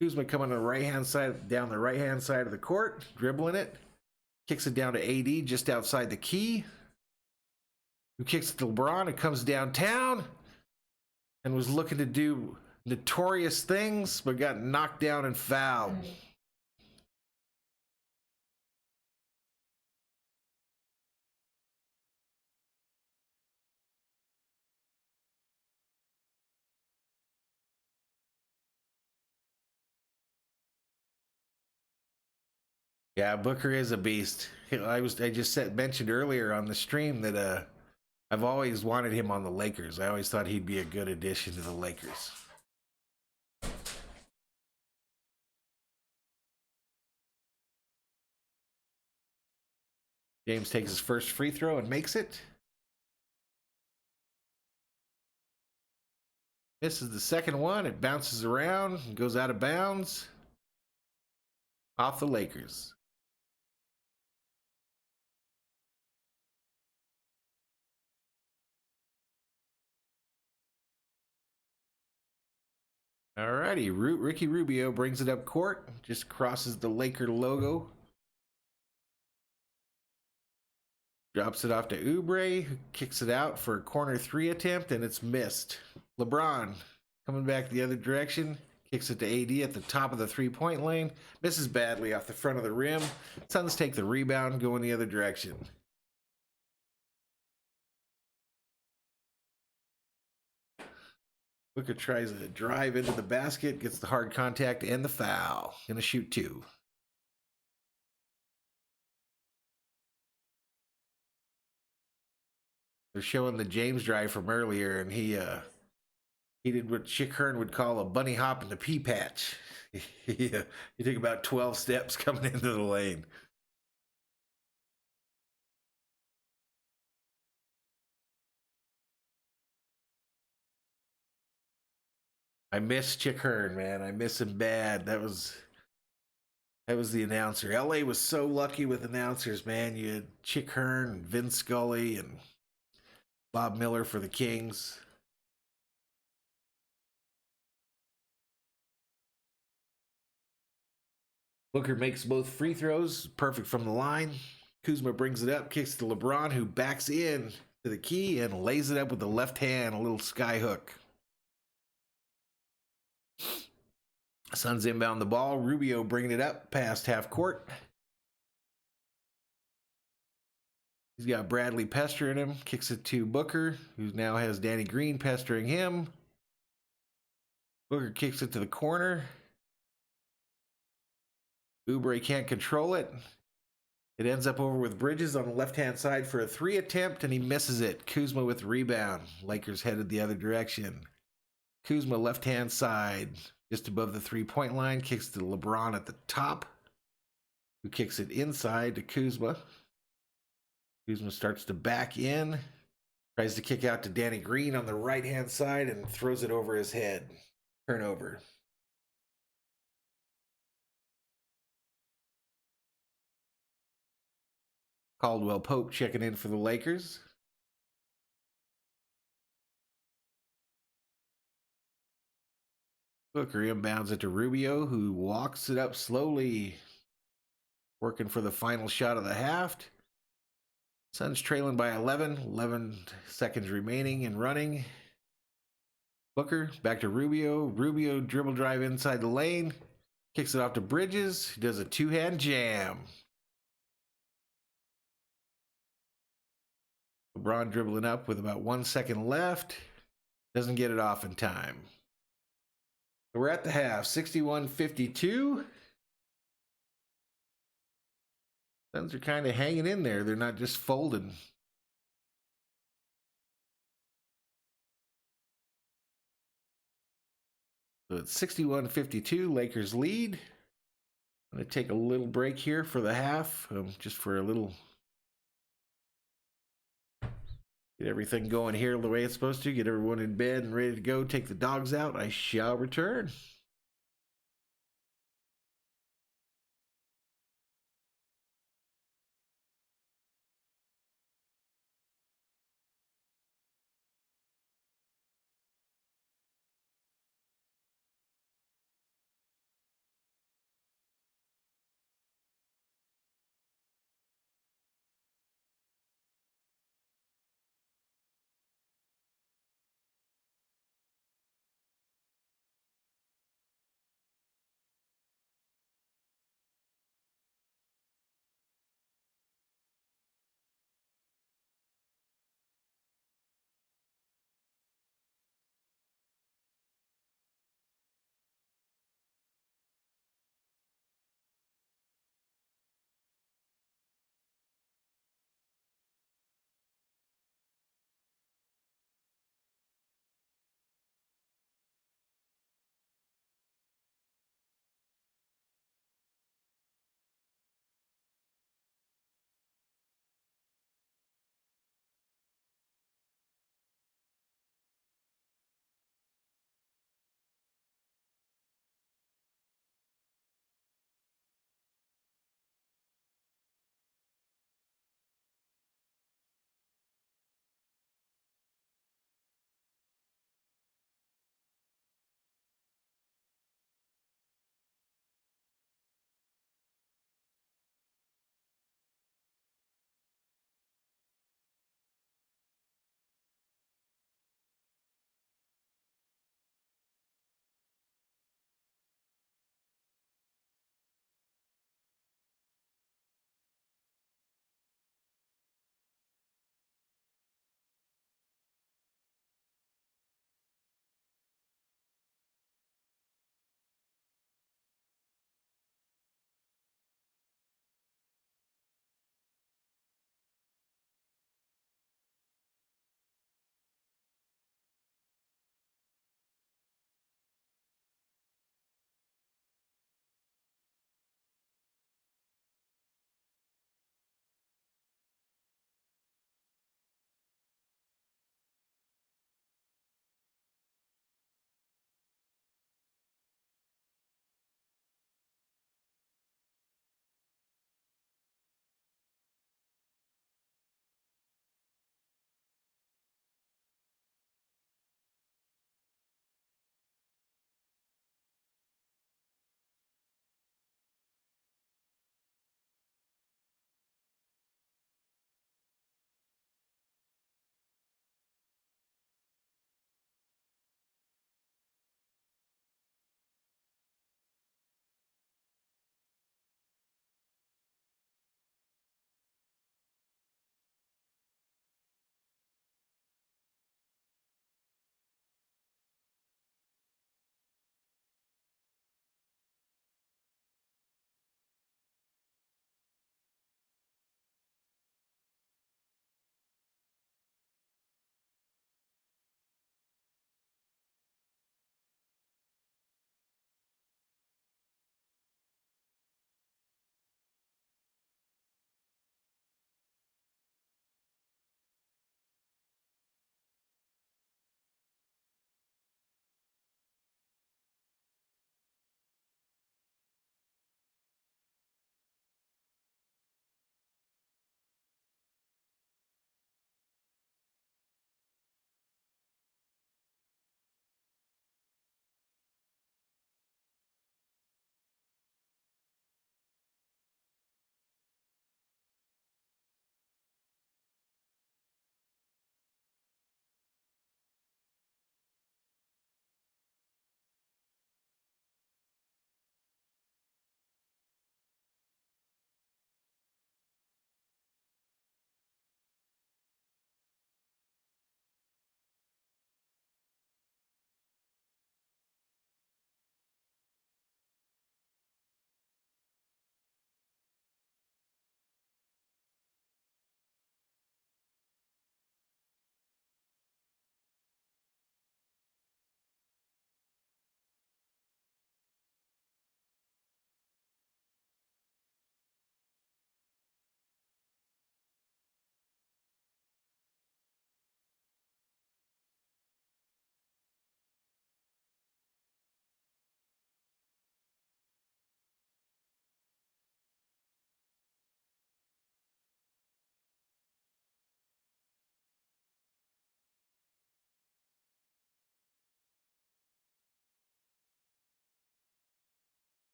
Kuzma coming on the right-hand side, down the right-hand side of the court, dribbling it. Kicks it down to AD just outside the key. Who kicks it to LeBron. It comes downtown and was looking to do notorious things, but got knocked down and fouled. Yeah, Booker is a beast. I just mentioned earlier on the stream that I've always wanted him on the Lakers. I always thought he'd be a good addition to the Lakers. James takes his first free throw and makes it. Misses the second one. It bounces around and goes out of bounds. Off the Lakers. Alrighty, Ricky Rubio brings it up court. Just crosses the Laker logo. Drops it off to Oubre, who kicks it out for a corner three attempt, and it's missed. LeBron coming back the other direction. Kicks it to AD at the top of the three-point lane. Misses badly off the front of the rim. Suns take the rebound, going the other direction. Booker tries to drive into the basket, gets the hard contact and the foul. Gonna shoot two. They're showing the James drive from earlier, and he did what Chick Hearn would call a bunny hop in the pea patch. He took about 12 steps coming into the lane. I miss Chick Hearn, man. I miss him bad. That was the announcer. LA was so lucky with announcers, man. You had Chick Hearn and Vin Scully and Bob Miller for the Kings. Booker makes both free throws, perfect from the line. Kuzma brings it up, kicks to LeBron, who backs in to the key and lays it up with the left hand, a little sky hook. Suns inbound the ball. Rubio bringing it up past half court. He's got Bradley pestering him. Kicks it to Booker, who now has Danny Green pestering him. Booker kicks it to the corner. Oubre can't control it. It ends up over with Bridges on the left-hand side for a three attempt, and he misses it. Kuzma with the rebound. Lakers headed the other direction. Kuzma left-hand side, just above the three-point line, kicks to LeBron at the top, who kicks it inside to Kuzma. Kuzma starts to back in, tries to kick out to Danny Green on the right-hand side, and throws it over his head. Turnover. Caldwell Pope checking in for the Lakers. Booker inbounds it to Rubio, who walks it up slowly, working for the final shot of the half. Suns trailing by 11 seconds remaining and running. Booker back to Rubio. Rubio dribble drive inside the lane, kicks it off to Bridges, who does a two-hand jam. LeBron dribbling up with about 1 second left. Doesn't get it off in time. So we're at the half, 61-52. Suns are kind of hanging in there. They're not just folding. So it's 61-52. Lakers lead. I'm going to take a little break here for the half, just for a little. Get everything going here the way it's supposed to. Get everyone in bed and ready to go. Take the dogs out. I shall return.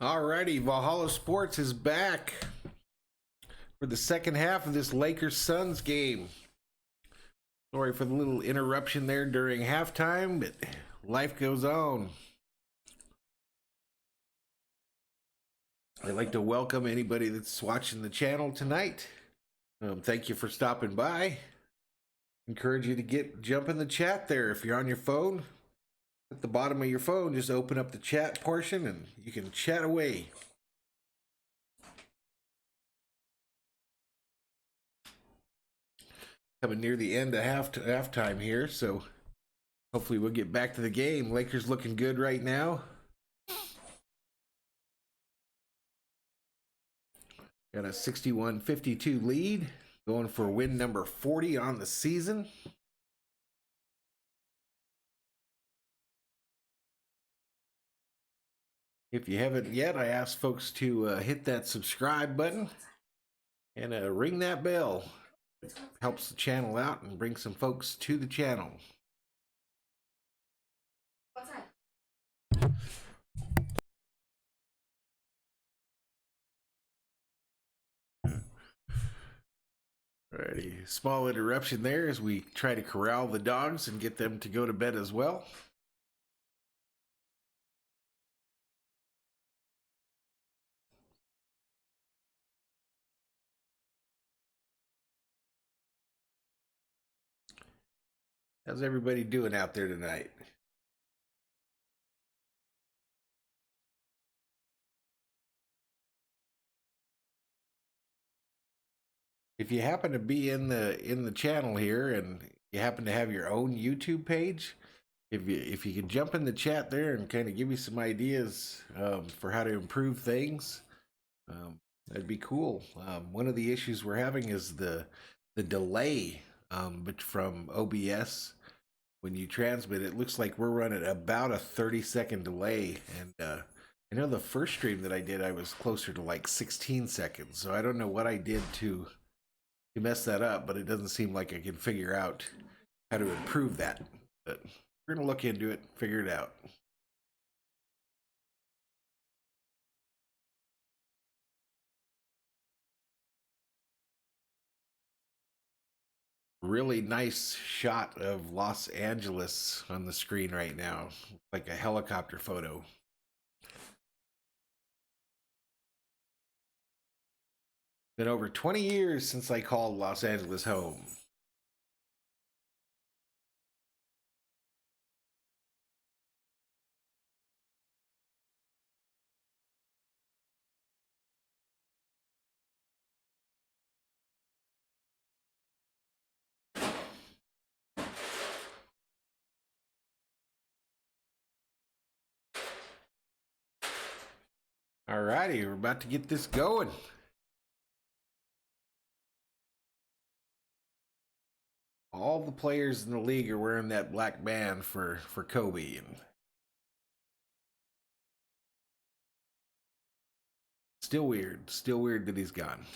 Alrighty, Valhalla Sports is back for the second half of this Lakers Suns game. Sorry for the little interruption there during halftime, but life goes on. I'd like to welcome anybody that's watching the channel tonight. Thank you for stopping by. Encourage you to jump in the chat there. If you're on your phone, at the bottom of your phone, just open up the chat portion and you can chat away. Coming near the end of halftime here, so hopefully we'll get back to the game. Lakers looking good right now. Got a 61-52 lead, going for win number 40 on the season. If you haven't yet, I ask folks to hit that subscribe button and ring that bell. It helps the channel out and brings some folks to the channel. What's that? Alrighty, small interruption there as we try to corral the dogs and get them to go to bed as well. How's everybody doing out there tonight? If you happen to be in the channel here and you happen to have your own YouTube page, if you could jump in the chat there and kind of give me some ideas for how to improve things, that'd be cool. One of the issues we're having is the delay from OBS when you transmit. It looks like we're running about a 30-second delay, and I know the first stream that I did, I was closer to like 16 seconds. So I don't know what I did to mess that up, but it doesn't seem like I can figure out how to improve that. But we're gonna look into it, figure it out. Really nice shot of Los Angeles on the screen right now, like a helicopter photo. Been over 20 years since I called Los Angeles home. All righty, we're about to get this going. All the players in the league are wearing that black band for Kobe. And still weird that he's gone.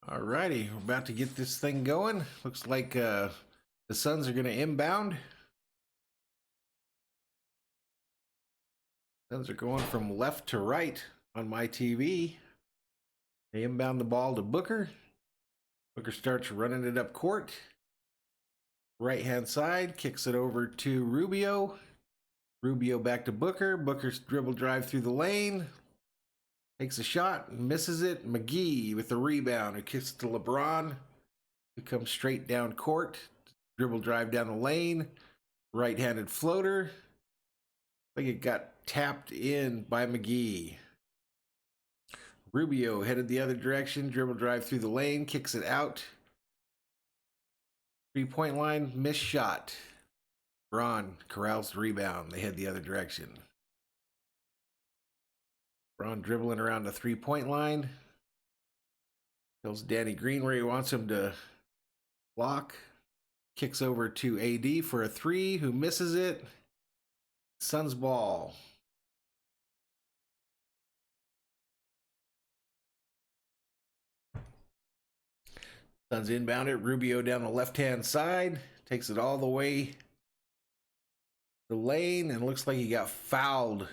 All righty, we're about to get this thing going. Looks like the Suns are going to inbound. Suns are going from left to right on my TV. They inbound the ball to Booker. Booker starts running it up court. Right-hand side, kicks it over to Rubio. Rubio back to Booker. Booker's dribble drive through the lane. Takes a shot, misses it. McGee with the rebound, who kicks to LeBron, who comes straight down court. Dribble drive down the lane. Right-handed floater. I think it got tapped in by McGee. Rubio headed the other direction. Dribble drive through the lane, kicks it out. 3-point line, missed shot. Braun corrals the rebound. They head the other direction. Braun dribbling around the 3-point line. Tells Danny Green where he wants him to block. Kicks over to AD for a 3, who misses it. Suns ball. Suns inbound it. Rubio down the left-hand side. Takes it all the way the lane, and looks like he got fouled.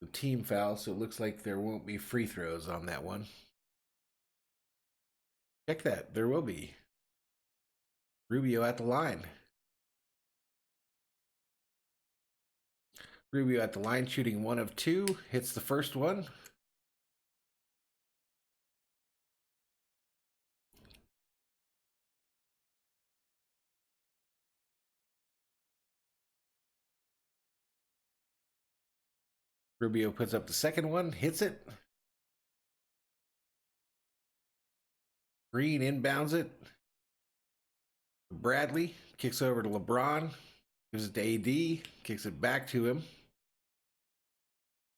The team foul, so it looks like there won't be free throws on that one. Check that. There will be. Rubio at the line. Rubio at the line, shooting 1 of 2. Hits the first one. Rubio puts up the second one, hits it. Green inbounds it. Bradley kicks over to LeBron, gives it to AD, kicks it back to him.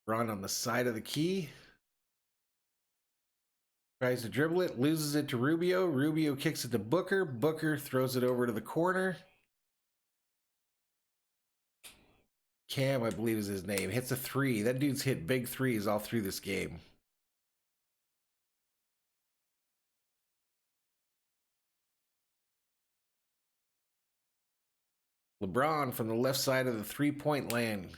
LeBron on the side of the key. Tries to dribble it, loses it to Rubio. Rubio kicks it to Booker. Booker throws it over to the corner. Cam, I believe is his name, hits a 3. That dude's hit big threes all through this game. LeBron from the left side of the three-point land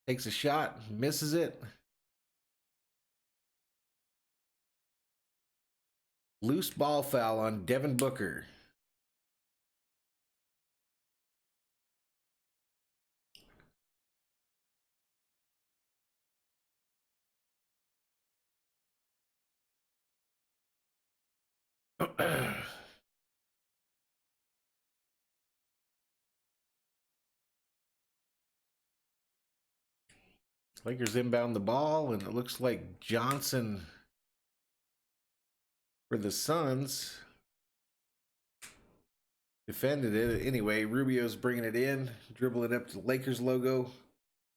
takes a shot, misses it. Loose ball foul on Devin Booker. Lakers inbound the ball, and it looks like Johnson for the Suns defended it. Anyway, Rubio's bringing it in, dribbling up to the Lakers logo,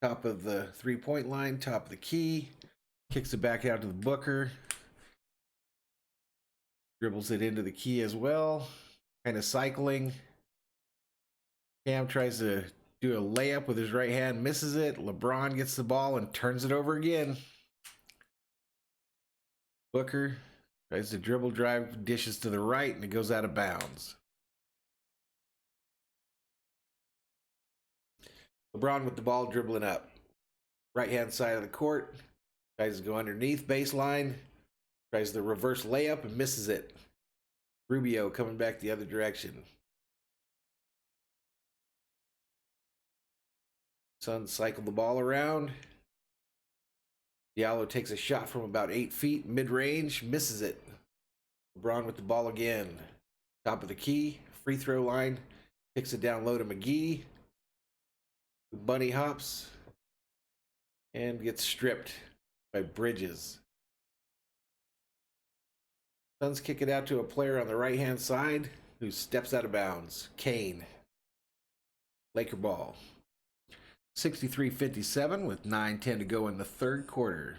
top of the three-point line, top of the key, kicks it back out to the Booker, dribbles it into the key as well, kind of cycling. Cam tries to do a layup with his right hand, misses it. LeBron gets the ball and turns it over again. Booker tries to dribble, drive, dishes to the right, and it goes out of bounds. LeBron with the ball, dribbling up. Right-hand side of the court. Tries to go underneath baseline. Tries the reverse layup and misses it. Rubio coming back the other direction. Suns cycle the ball around. Diallo takes a shot from about 8 feet, mid-range, misses it. LeBron with the ball again. Top of the key, free throw line. Kicks it down low to McGee. Bunny hops. And gets stripped by Bridges. Suns kick it out to a player on the right-hand side who steps out of bounds. Kane. Laker ball. 63-57 with 9:10 to go in the third quarter.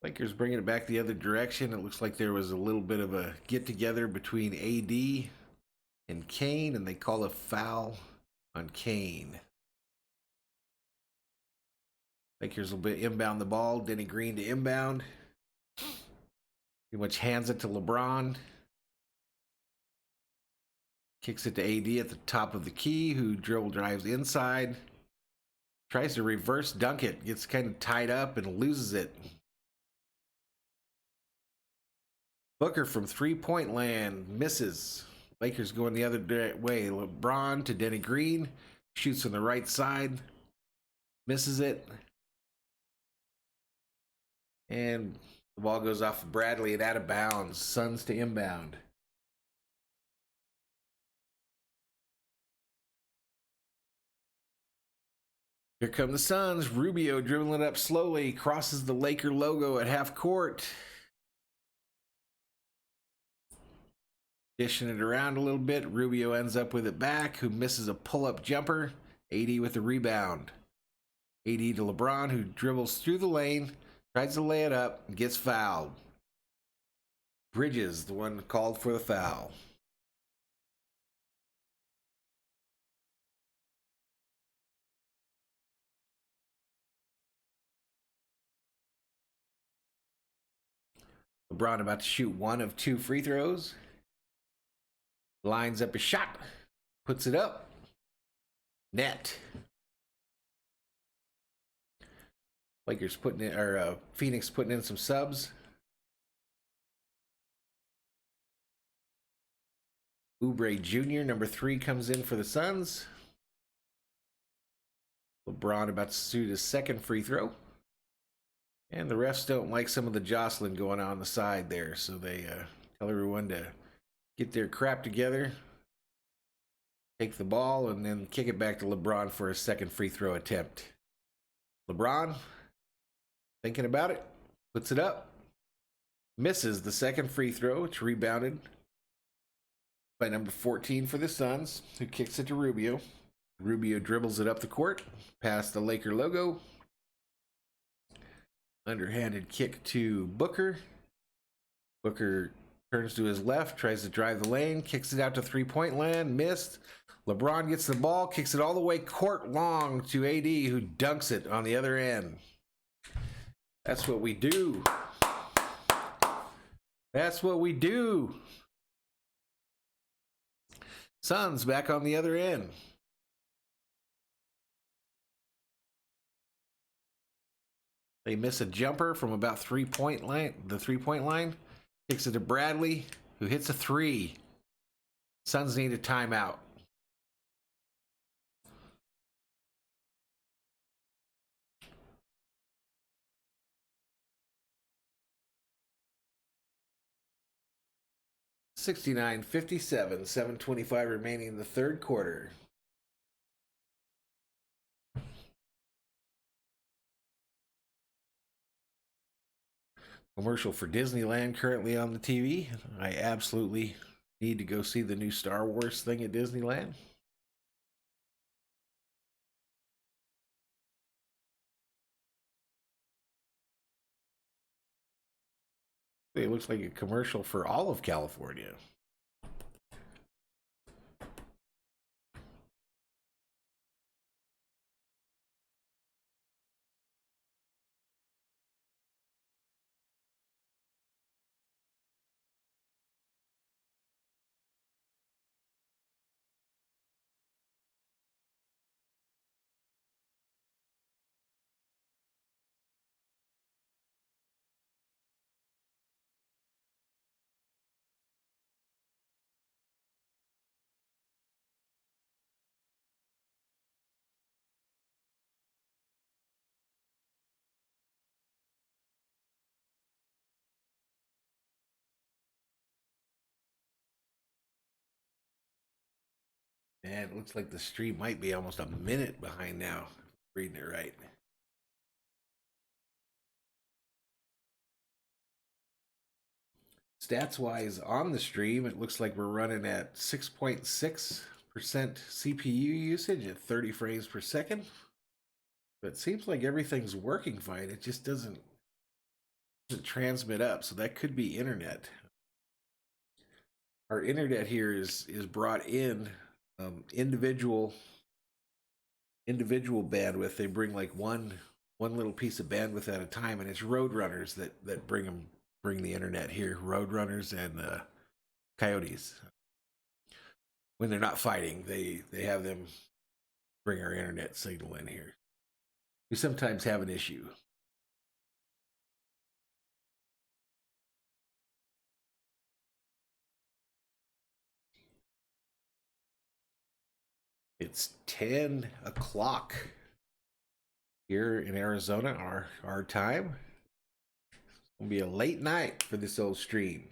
Lakers bringing it back the other direction. It looks like there was a little bit of a get-together between AD and Kane, and they call a foul on Kane. Lakers will be inbound the ball. Denny Green to inbound. Pretty much hands it to LeBron. Kicks it to AD at the top of the key, who dribble drives inside. Tries to reverse dunk it. Gets kind of tied up and loses it. Booker from three-point land misses. Lakers going the other way. LeBron to Denny Green. Shoots on the right side. Misses it. And the ball goes off of Bradley and out of bounds. Suns to inbound. Here come the Suns. Rubio dribbling it up slowly. Crosses the Laker logo at half court. Dishing it around a little bit. Rubio ends up with it back, who misses a pull-up jumper. AD with the rebound. AD to LeBron, who dribbles through the lane, tries to lay it up, and gets fouled. Bridges, the one called for the foul. LeBron about to shoot one of two free throws. Lines up a shot. Puts it up. Net. Lakers putting in, or Phoenix putting in some subs. Oubre Jr., number 3, comes in for the Suns. LeBron about to shoot his second free throw. And the refs don't like some of the jostling going on the side there, so they tell everyone to get their crap together, take the ball, and then kick it back to LeBron for a second free throw attempt. LeBron, thinking about it, puts it up, misses the second free throw. It's rebounded by number 14 for the Suns, who kicks it to Rubio. Rubio dribbles it up the court, past the Laker logo. Underhanded kick to Booker. Booker turns to his left, tries to drive the lane, kicks it out to three-point land, missed. LeBron gets the ball, kicks it all the way court long to AD, who dunks it on the other end. That's what we do. That's what we do. Suns back on the other end. They miss a jumper from about the 3-point line. Kicks it to Bradley, who hits a 3. Suns need a timeout. (69-57), 7:25 remaining in the third quarter. Commercial for Disneyland currently on the TV. I absolutely need to go see the new Star Wars thing at Disneyland. It looks like a commercial for all of California. Man, it looks like the stream might be almost a minute behind now. Reading it right. Stats wise on the stream, it looks like we're running at 6.6% CPU usage at 30 frames per second. But it seems like everything's working fine. It just doesn't transmit up. So that could be internet. Our internet here is brought in individual bandwidth. They bring like one little piece of bandwidth at a time, and it's Roadrunners that bring the internet here. Roadrunners and Coyotes. When they're not fighting, they have them bring our internet signal in here. We sometimes have an issue. It's 10 o'clock here in Arizona, our time. It's gonna be a late night for this old stream.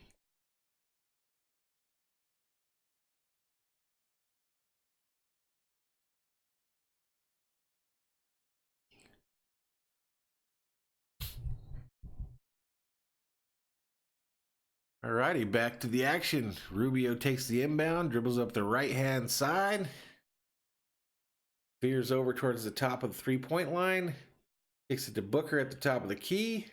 Alrighty, back to the action. Rubio takes the inbound, dribbles up the right-hand side, veers over towards the top of the three-point line, kicks it to Booker at the top of the key.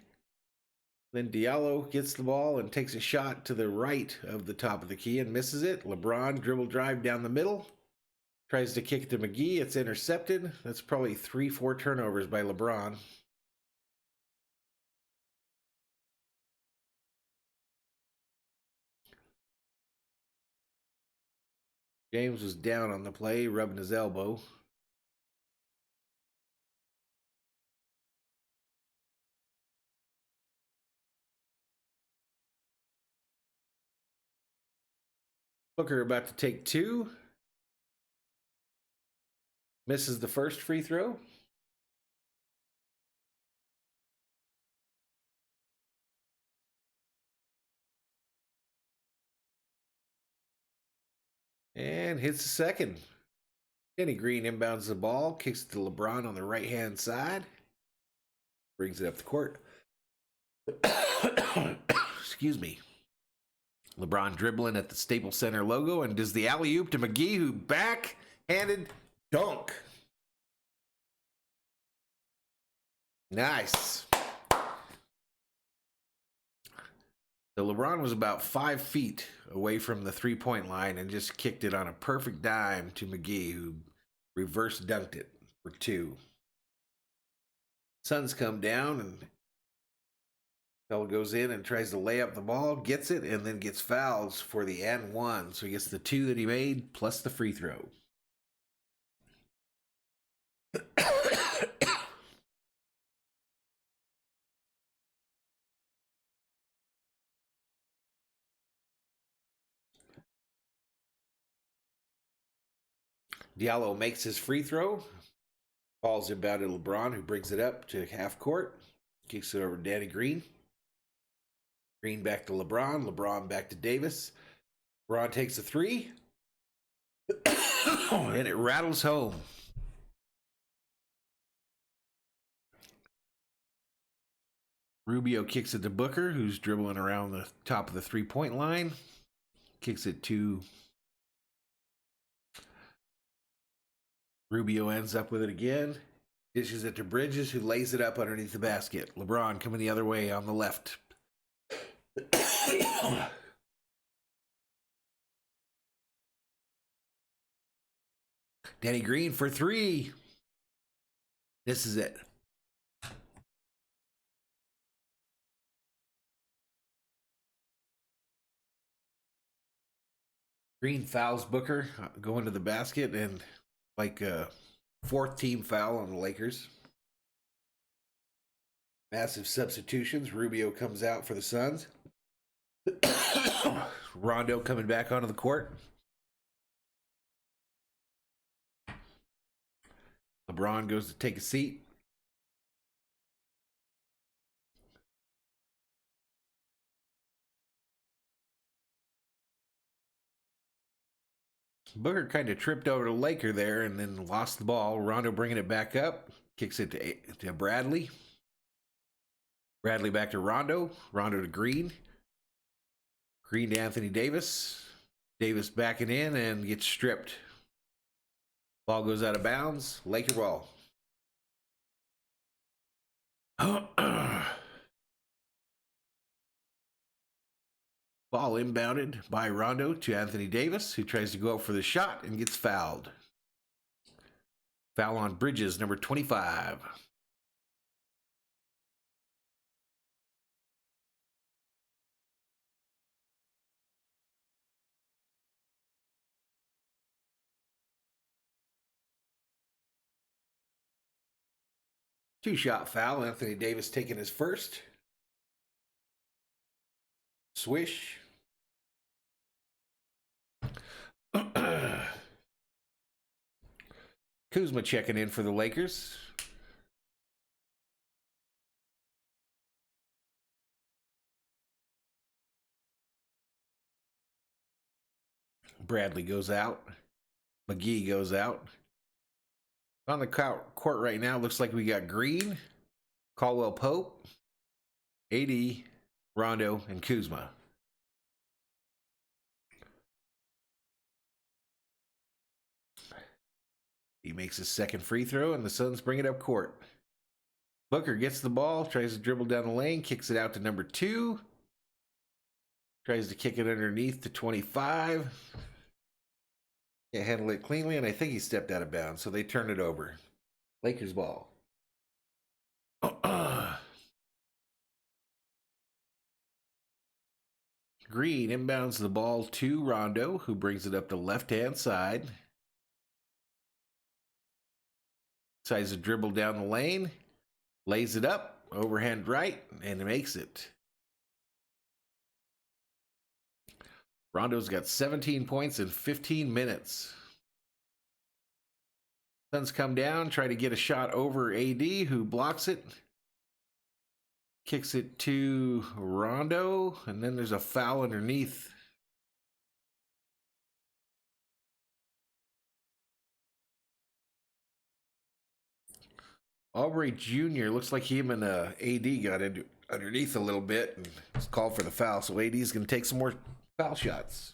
Then Diallo gets the ball and takes a shot to the right of the top of the key and misses it. LeBron dribble drive down the middle, tries to kick it to McGee. It's intercepted. That's probably 3-4 turnovers by LeBron. James was down on the play, rubbing his elbow. Booker about to take two. Misses the first free throw. And hits the second. Danny Green inbounds the ball, kicks it to LeBron on the right-hand side. Brings it up the court. Excuse me. LeBron dribbling at the Staples Center logo and does the alley-oop to McGee, who backhanded dunk. Nice. So LeBron was about 5 feet away from the three-point line and just kicked it on a perfect dime to McGee, who reverse dunked it for two. Suns come down and Fella goes in and tries to lay up the ball, gets it, and then gets fouls for the and one. So he gets the two that he made plus the free throw. Diallo makes his free throw. Ball's inbounded to LeBron, who brings it up to half court. Kicks it over to Danny Green. Green back to LeBron. LeBron back to Davis. LeBron takes a three. And it rattles home. Rubio kicks it to Booker, who's dribbling around the top of the three-point line. Kicks it to Rubio, ends up with it again. Dishes it to Bridges, who lays it up underneath the basket. LeBron coming the other way on the left. Danny Green for three. This is it. Green fouls Booker going to the basket, and like a fourth team foul on the Lakers. Massive substitutions. Rubio comes out for the Suns. Rondo coming back onto the court. LeBron goes to take a seat. Booker kind of tripped over the Laker there and then lost the ball. Rondo bringing it back up. Kicks it to Bradley. Bradley back to Rondo. Rondo to Green. Green to Anthony Davis. Davis backing in and gets stripped. Ball goes out of bounds. Laker ball. Ball inbounded by Rondo to Anthony Davis, who tries to go up for the shot and gets fouled. Foul on Bridges, number 25. Two-shot foul. Anthony Davis taking his first. Swish. Kuzma checking in for the Lakers. Bradley goes out. McGee goes out. On the court right now, looks like we got Green, Caldwell Pope, AD, Rondo, and Kuzma. He makes his second free throw, and the Suns bring it up court. Booker gets the ball, tries to dribble down the lane, kicks it out to number 2. Tries to kick it underneath to 25. Can't handle it cleanly, and I think he stepped out of bounds, so they turn it over. Lakers ball. Green inbounds the ball to Rondo, who brings it up the left-hand side. Tries to dribble down the lane, lays it up, overhand right, and makes it. Rondo's got 17 points in 15 minutes. Suns come down, try to get a shot over AD, who blocks it. Kicks it to Rondo, and then there's a foul underneath. Aubrey Jr. looks like him and AD got into underneath a little bit and was called for the foul, so AD's going to take some more foul shots.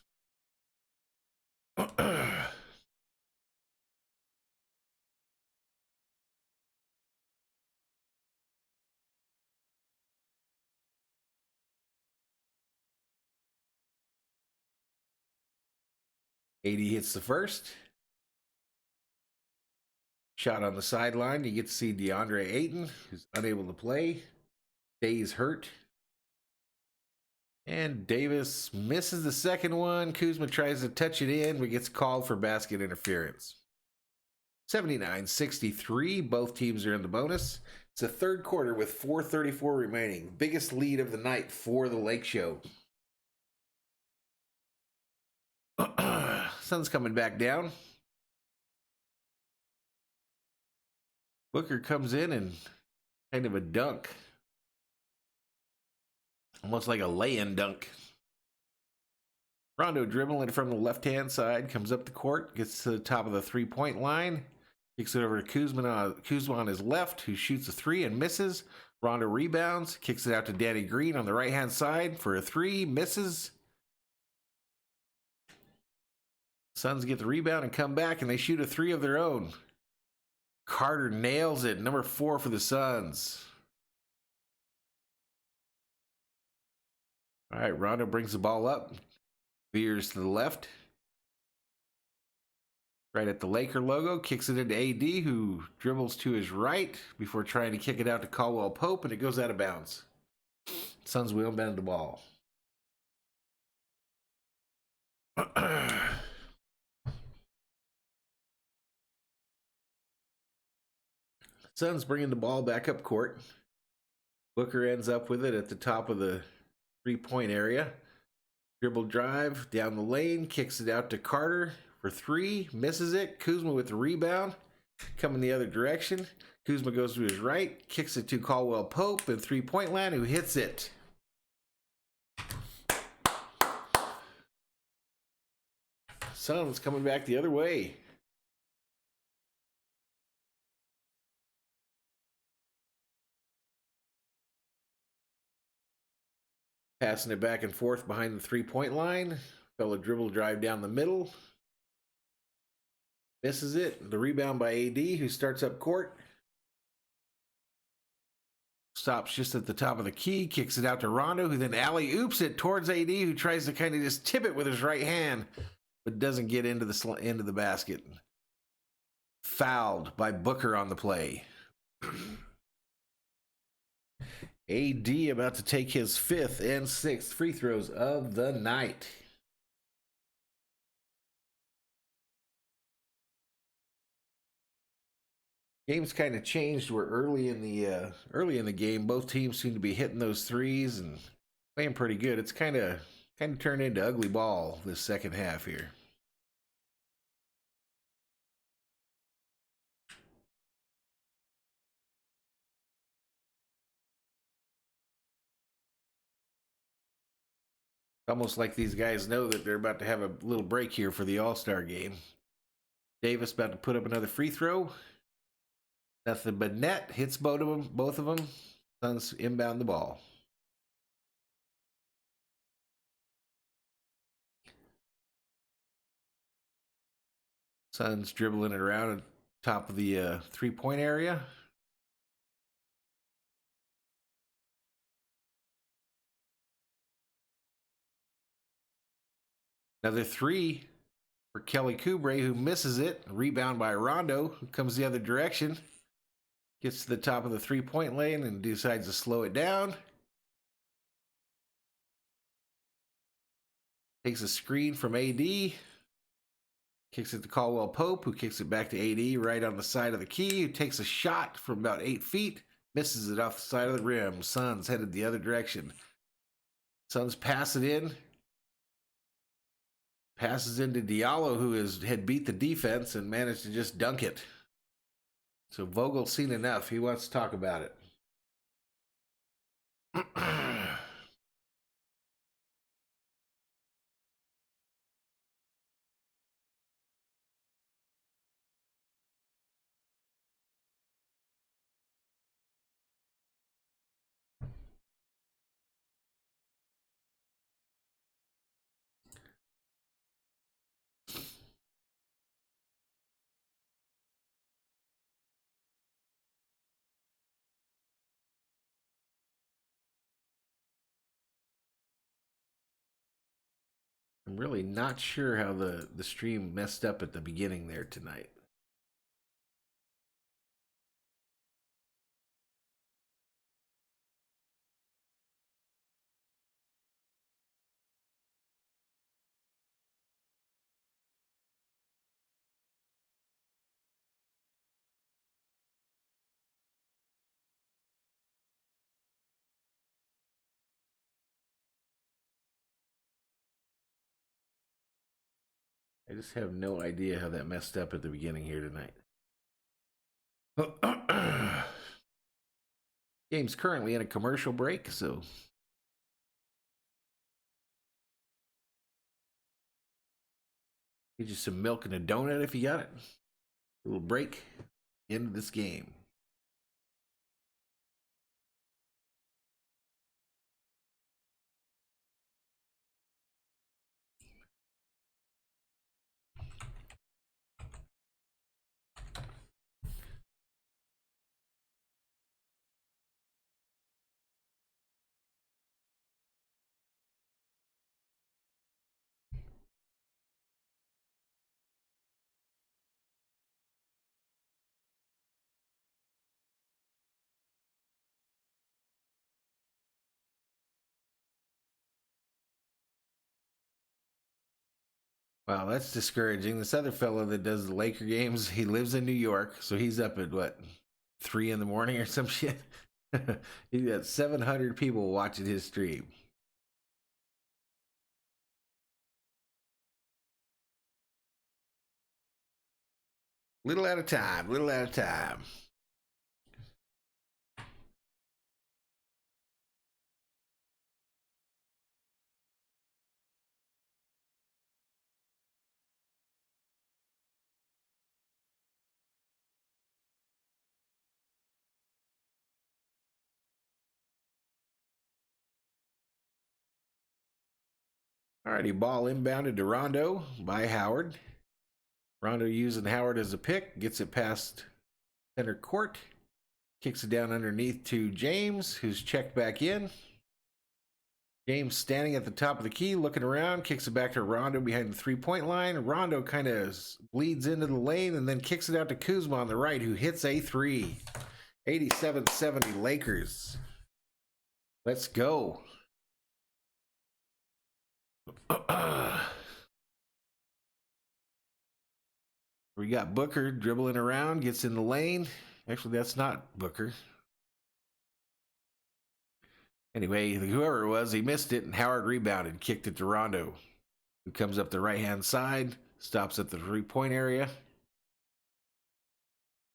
AD hits the first. Shot on the sideline. You get to see DeAndre Ayton, who's unable to play. Stays hurt. And Davis misses the second one. Kuzma tries to touch it in, but gets called for basket interference. 79-63. Both teams are in the bonus. It's the third quarter with 4:34 remaining. Biggest lead of the night for the Lake Show. Sun's coming back down. Booker comes in and kind of a dunk. Almost like a lay-in dunk. Rondo dribbling from the left-hand side, comes up the court, gets to the top of the three-point line, kicks it over to Kuzma on his left, who shoots a three and misses. Rondo rebounds, kicks it out to Danny Green on the right-hand side for a three, misses. Suns get the rebound and come back, and they shoot a three of their own. Carter nails it, number 4 for the Suns. All right, Rondo brings the ball up, veers to the left. Right at the Laker logo, kicks it into AD, who dribbles to his right before trying to kick it out to Caldwell Pope, and it goes out of bounds. Suns will inbound the ball. Suns bringing the ball back up court. Booker ends up with it at the top of the three-point area. Dribble drive down the lane, kicks it out to Carter for three, misses it. Kuzma with the rebound, coming the other direction. Kuzma goes to his right, kicks it to Caldwell Pope in three-point land, who hits it. Suns coming back the other way. Passing it back and forth behind the three-point line. Fella dribble drive down the middle. Misses it. The rebound by AD, who starts up court. Stops just at the top of the key. Kicks it out to Rondo, who then alley-oops it towards AD, who tries to kind of just tip it with his right hand, but doesn't get into the basket. Fouled by Booker on the play. AD about to take his 5th and 6th free throws of the night. Game's kind of changed where early in the game, both teams seem to be hitting those threes and playing pretty good. It's kind of turned into ugly ball this second half here. Almost like these guys know that they're about to have a little break here for the All-Star game. Davis about to put up another free throw. Nothing but net. Hits both of them. Suns inbound the ball. Suns dribbling it around and top of the 3-point area. Another three for Kelly Oubre, who misses it. Rebound by Rondo, who comes the other direction. Gets to the top of the 3-point lane and decides to slow it down. Takes a screen from AD. Kicks it to Caldwell Pope, who kicks it back to AD right on the side of the key, who takes a shot from about 8 feet. Misses it off the side of the rim. Suns headed the other direction. Suns pass it in. Passes into Diallo, who had beat the defense and managed to just dunk it. So Vogel's seen enough. He wants to talk about it. I'm really not sure how the stream messed up at the beginning there tonight. I just have no idea how that messed up at the beginning here tonight. Game's currently in a commercial break, so get you some milk and a donut if you got it. A little break into this game. Wow, that's discouraging. This other fellow that does the Laker games, he lives in New York, so he's up at what, 3 in the morning or some shit. He got 700 people watching his stream. Little at a time, little at a time. Alrighty, ball inbounded to Rondo by Howard. Rondo using Howard as a pick, gets it past center court, kicks it down underneath to James, who's checked back in. James standing at the top of the key, looking around, kicks it back to Rondo behind the 3-point line. Rondo kind of bleeds into the lane and then kicks it out to Kuzma on the right, who hits a 3. 87-70 Lakers. Let's go. We got Booker dribbling around, gets in the lane. Actually, that's not Booker. Anyway, whoever it was, he missed it, and Howard rebounded, kicked it to Rondo, who comes up the right-hand side, stops at the 3-point area,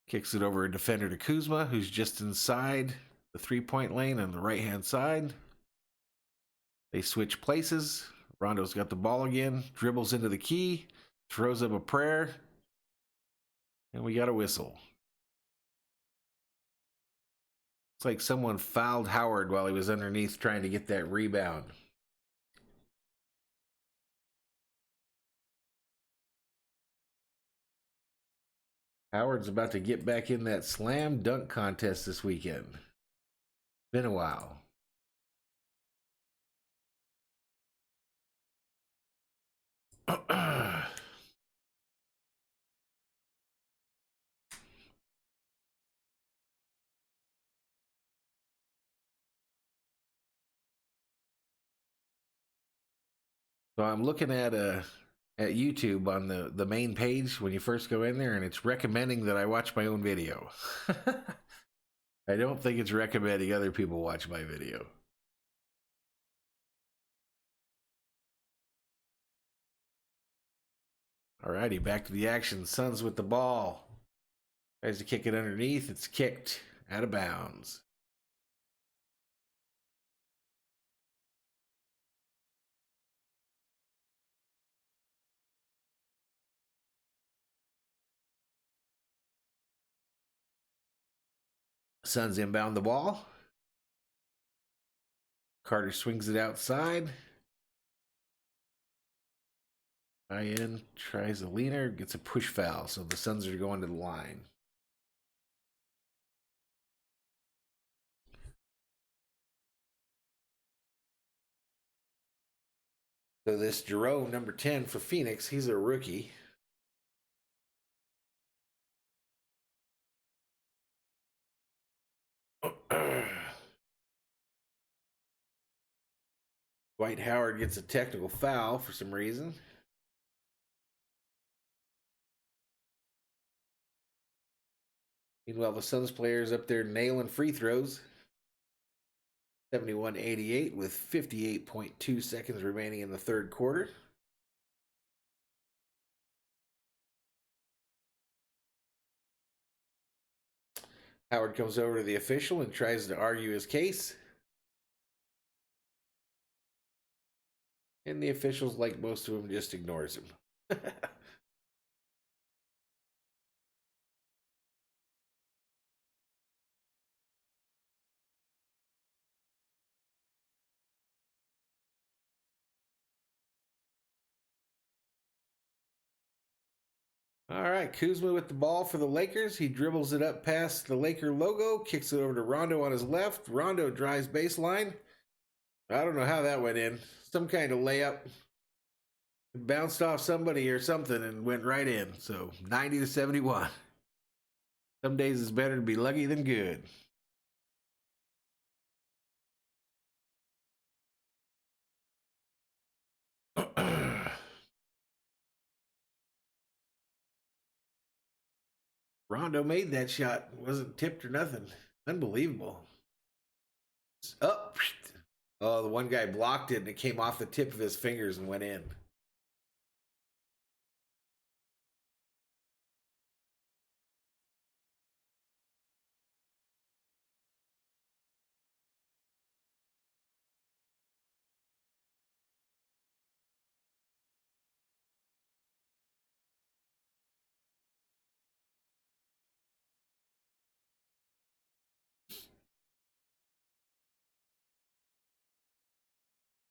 kicks it over a defender to Kuzma, who's just inside the 3-point lane on the right-hand side. They switch places. Rondo's got the ball again, dribbles into the key, throws up a prayer, and we got a whistle. It's like someone fouled Howard while he was underneath trying to get that rebound. Howard's about to get back in that slam dunk contest this weekend. Been a while. So I'm looking at YouTube on the main page when you first go in there, and it's recommending that I watch my own video. I don't think it's recommending other people watch my video. Alrighty, back to the action. Suns with the ball. Tries to kick it underneath. It's kicked out of bounds. Suns inbound the ball. Carter swings it outside. High in, tries a leaner, gets a push foul, so the Suns are going to the line. So this Jerome, number 10 for Phoenix, he's a rookie. Dwight Howard gets a technical foul for some reason. Meanwhile, the Suns players up there nailing free throws. 71-88 with 58.2 seconds remaining in the third quarter. Howard comes over to the official and tries to argue his case. And the officials, like most of them, just ignores him. All right, Kuzma with the ball for the Lakers. He dribbles it up past the Laker logo, kicks it over to Rondo on his left. Rondo drives baseline. I don't know how that went in. Some kind of layup. It bounced off somebody or something and went right in. So 90-71. Some days it's better to be lucky than good. Rondo made that shot. Wasn't tipped or nothing. Unbelievable. Up. Oh, the one guy blocked it and it came off the tip of his fingers and went in.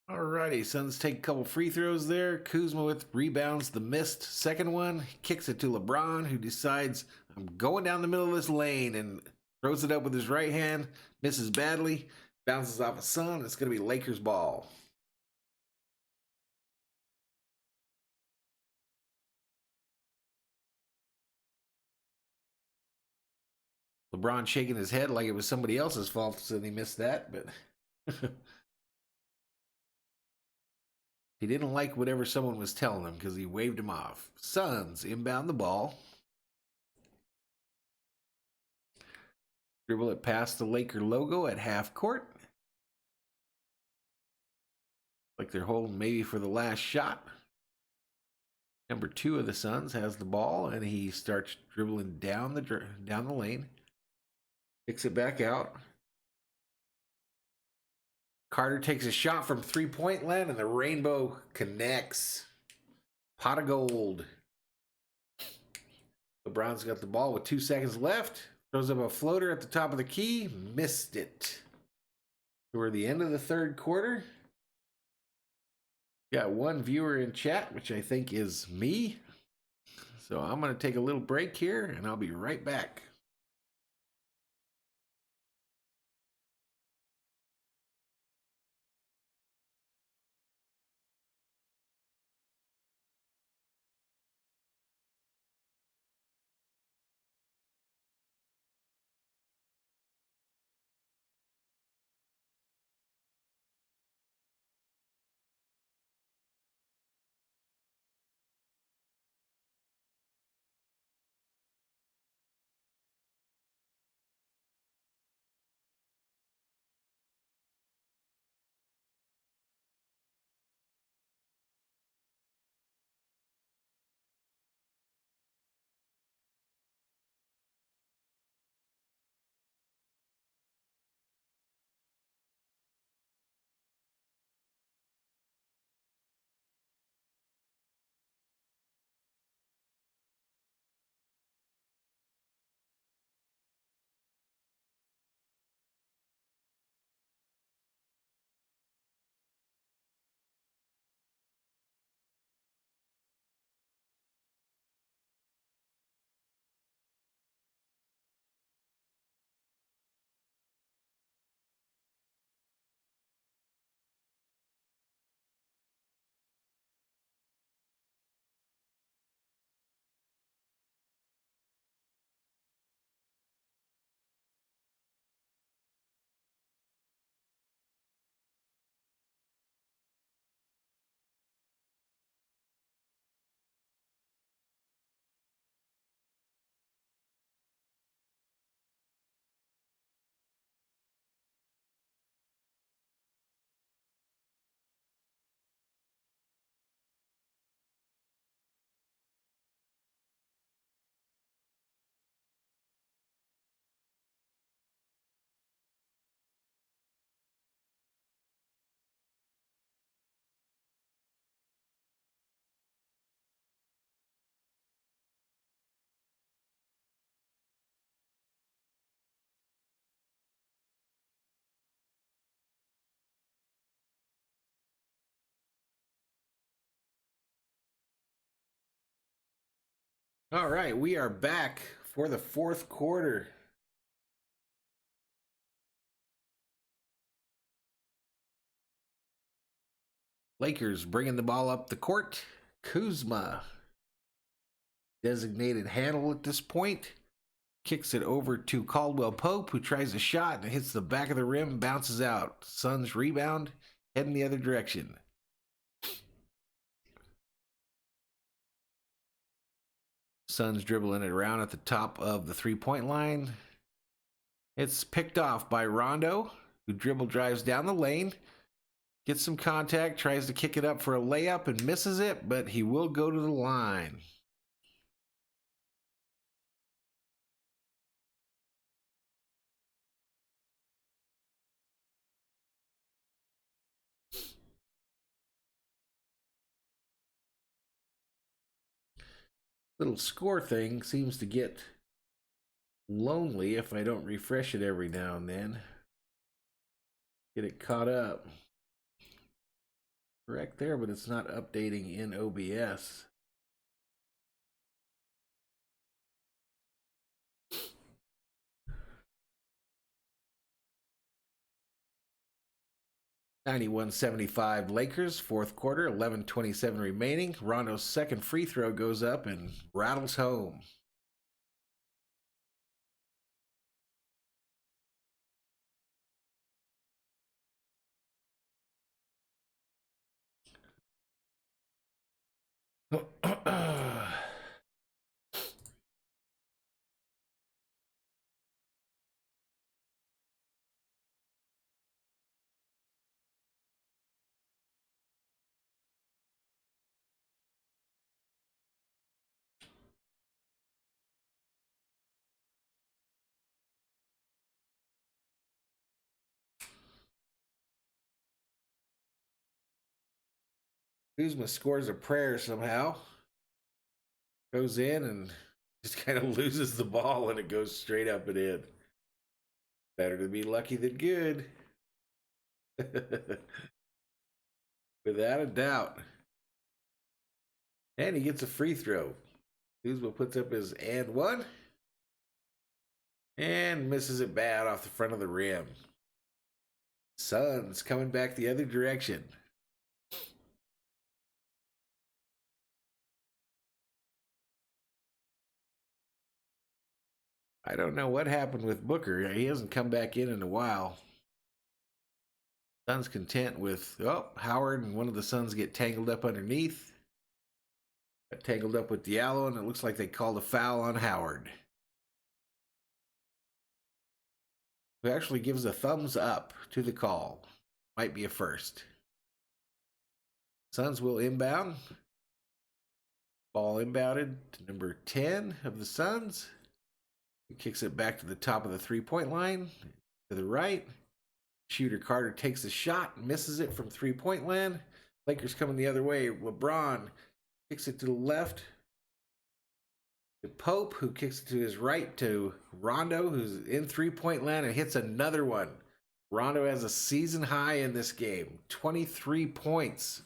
Alrighty, Suns take a couple free throws there. Kuzma with rebounds the missed second one. Kicks it to LeBron, who decides, I'm going down the middle of this lane, and throws it up with his right hand. Misses badly. Bounces off a Sun. It's going to be Lakers ball. LeBron shaking his head like it was somebody else's fault, so he missed that, but he didn't like whatever someone was telling him because he waved him off. Suns inbound the ball. Dribble it past the Laker logo at half court. Like they're holding maybe for the last shot. Number 2 of the Suns has the ball, and he starts dribbling down the lane. Kicks it back out. Carter takes a shot from three-point land, and the rainbow connects. Pot of gold. LeBron's got the ball with 2 seconds left. Throws up a floater at the top of the key. Missed it. We're at the end of the third quarter. Got one viewer in chat, which I think is me. So I'm going to take a little break here, and I'll be right back. All right, we are back for the fourth quarter. Lakers bringing the ball up the court. Kuzma, designated handle at this point, kicks it over to Caldwell Pope, who tries a shot and hits the back of the rim, bounces out. Suns rebound, heading the other direction. Suns dribbling it around at the top of the three-point line. It's picked off by Rondo, who dribble drives down the lane, gets some contact, tries to kick it up for a layup and misses it, but he will go to the line. Little score thing seems to get lonely if I don't refresh it every now and then. Get it caught up. Correct there, but it's not updating in OBS. (91-75) Lakers, fourth quarter, 11:27 remaining. Rondo's second free throw goes up and rattles home. Kuzma scores a prayer somehow. Goes in and just kind of loses the ball and it goes straight up and in. Better to be lucky than good. Without a doubt. And he gets a free throw. Kuzma puts up his and one and misses it bad off the front of the rim. Suns coming back the other direction. I don't know what happened with Booker. He hasn't come back in a while. Suns content with, Howard and one of the Suns get tangled up underneath. Got tangled up with Diallo, and it looks like they called a foul on Howard. Who actually gives a thumbs up to the call. Might be a first. Suns will inbound. Ball inbounded to number 10 of the Suns. He kicks it back to the top of the three-point line. To the right. Shooter Carter takes a shot, misses it from three-point land. Lakers coming the other way. LeBron kicks it to the left to Pope, who kicks it to his right to Rondo, who's in three-point land and hits another one. Rondo has a season high in this game, 23 points.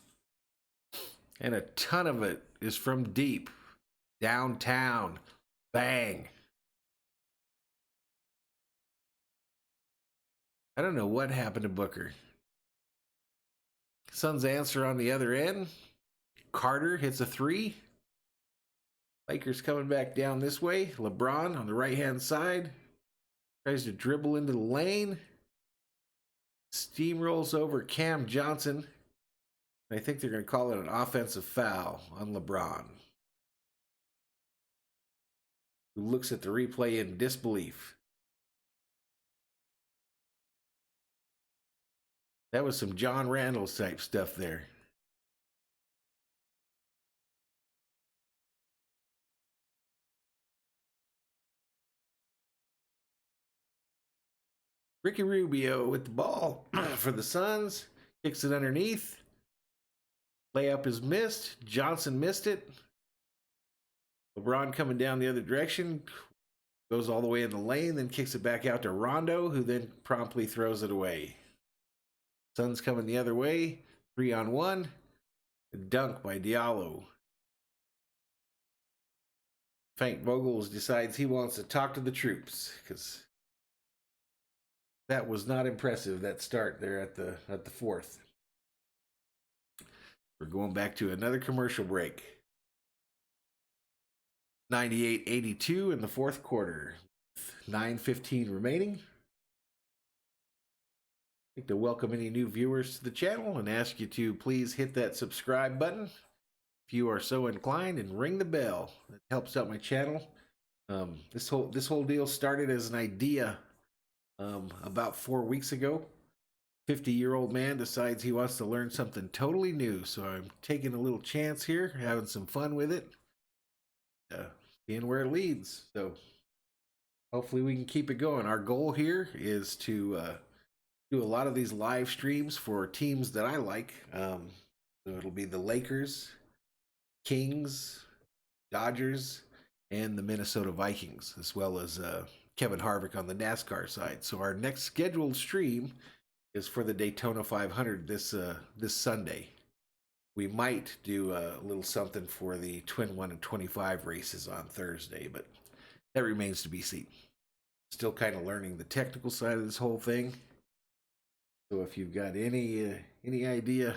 And a ton of it is from deep, downtown. Bang. I don't know what happened to Booker. Suns answer on the other end. Carter hits a three. Lakers coming back down this way. LeBron on the right-hand side. Tries to dribble into the lane. Steamrolls over Cam Johnson. I think they're going to call it an offensive foul on LeBron, who looks at the replay in disbelief. That was some John Randall type stuff there. Ricky Rubio with the ball for the Suns. Kicks it underneath. Layup is missed. Johnson missed it. LeBron coming down the other direction. Goes all the way in the lane, then kicks it back out to Rondo, who then promptly throws it away. Suns coming the other way. 3-on-1. A dunk by Diallo. Frank Vogels decides he wants to talk to the troops, because that was not impressive, that start there at the fourth. We're going back to another commercial break. 98-82 in the fourth quarter. 9:15 remaining. I'd like to welcome any new viewers to the channel and ask you to please hit that subscribe button if you are so inclined, and ring the bell. It helps out my channel. This whole deal started as an idea about 4 weeks ago. 50-year-old man decides he wants to learn something totally new, so I'm taking a little chance here, having some fun with it, seeing where it leads. So hopefully we can keep it going. Our goal here is to do a lot of these live streams for teams that I like. So it'll be the Lakers, Kings, Dodgers, and the Minnesota Vikings, as well as Kevin Harvick on the NASCAR side. So our next scheduled stream is for the Daytona 500 this Sunday. We might do a little something for the Twin 1 and 25 races on Thursday, but that remains to be seen. Still kind of learning the technical side of this whole thing. So if you've got any idea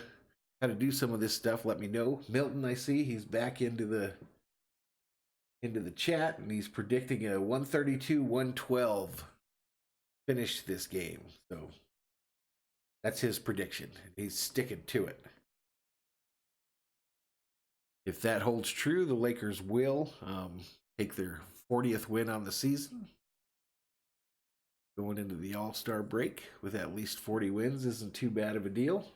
how to do some of this stuff, let me know. Milton, I see he's back into the chat, and he's predicting a 132-112 finish this game. So that's his prediction. He's sticking to it. If that holds true, the Lakers will take their 40th win on the season. Going into the All-Star break with at least 40 wins isn't too bad of a deal.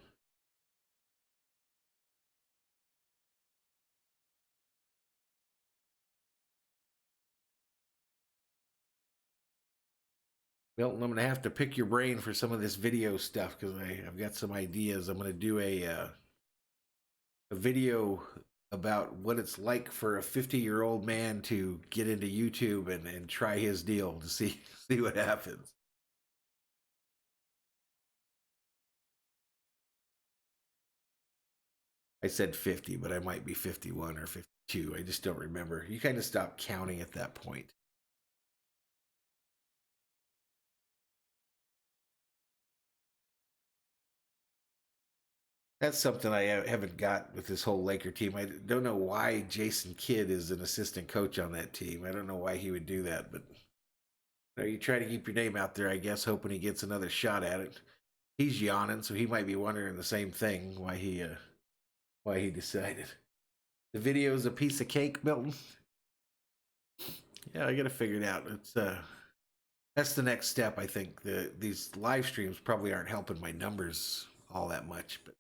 Milton, I'm going to have to pick your brain for some of this video stuff, because I've got some ideas. I'm going to do a video about what it's like for a 50-year-old man to get into YouTube and try his deal to see what happens. I said 50, but I might be 51 or 52. I just don't remember. You kind of stop counting at that point. That's something I haven't got with this whole Laker team. I don't know why Jason Kidd is an assistant coach on that team. I don't know why he would do that, but you try to keep your name out there, I guess, hoping he gets another shot at it. He's yawning, so he might be wondering the same thing, why he decided. The video is a piece of cake, Milton. Yeah, I got to figure it out. It's that's the next step, I think. These live streams probably aren't helping my numbers all that much, but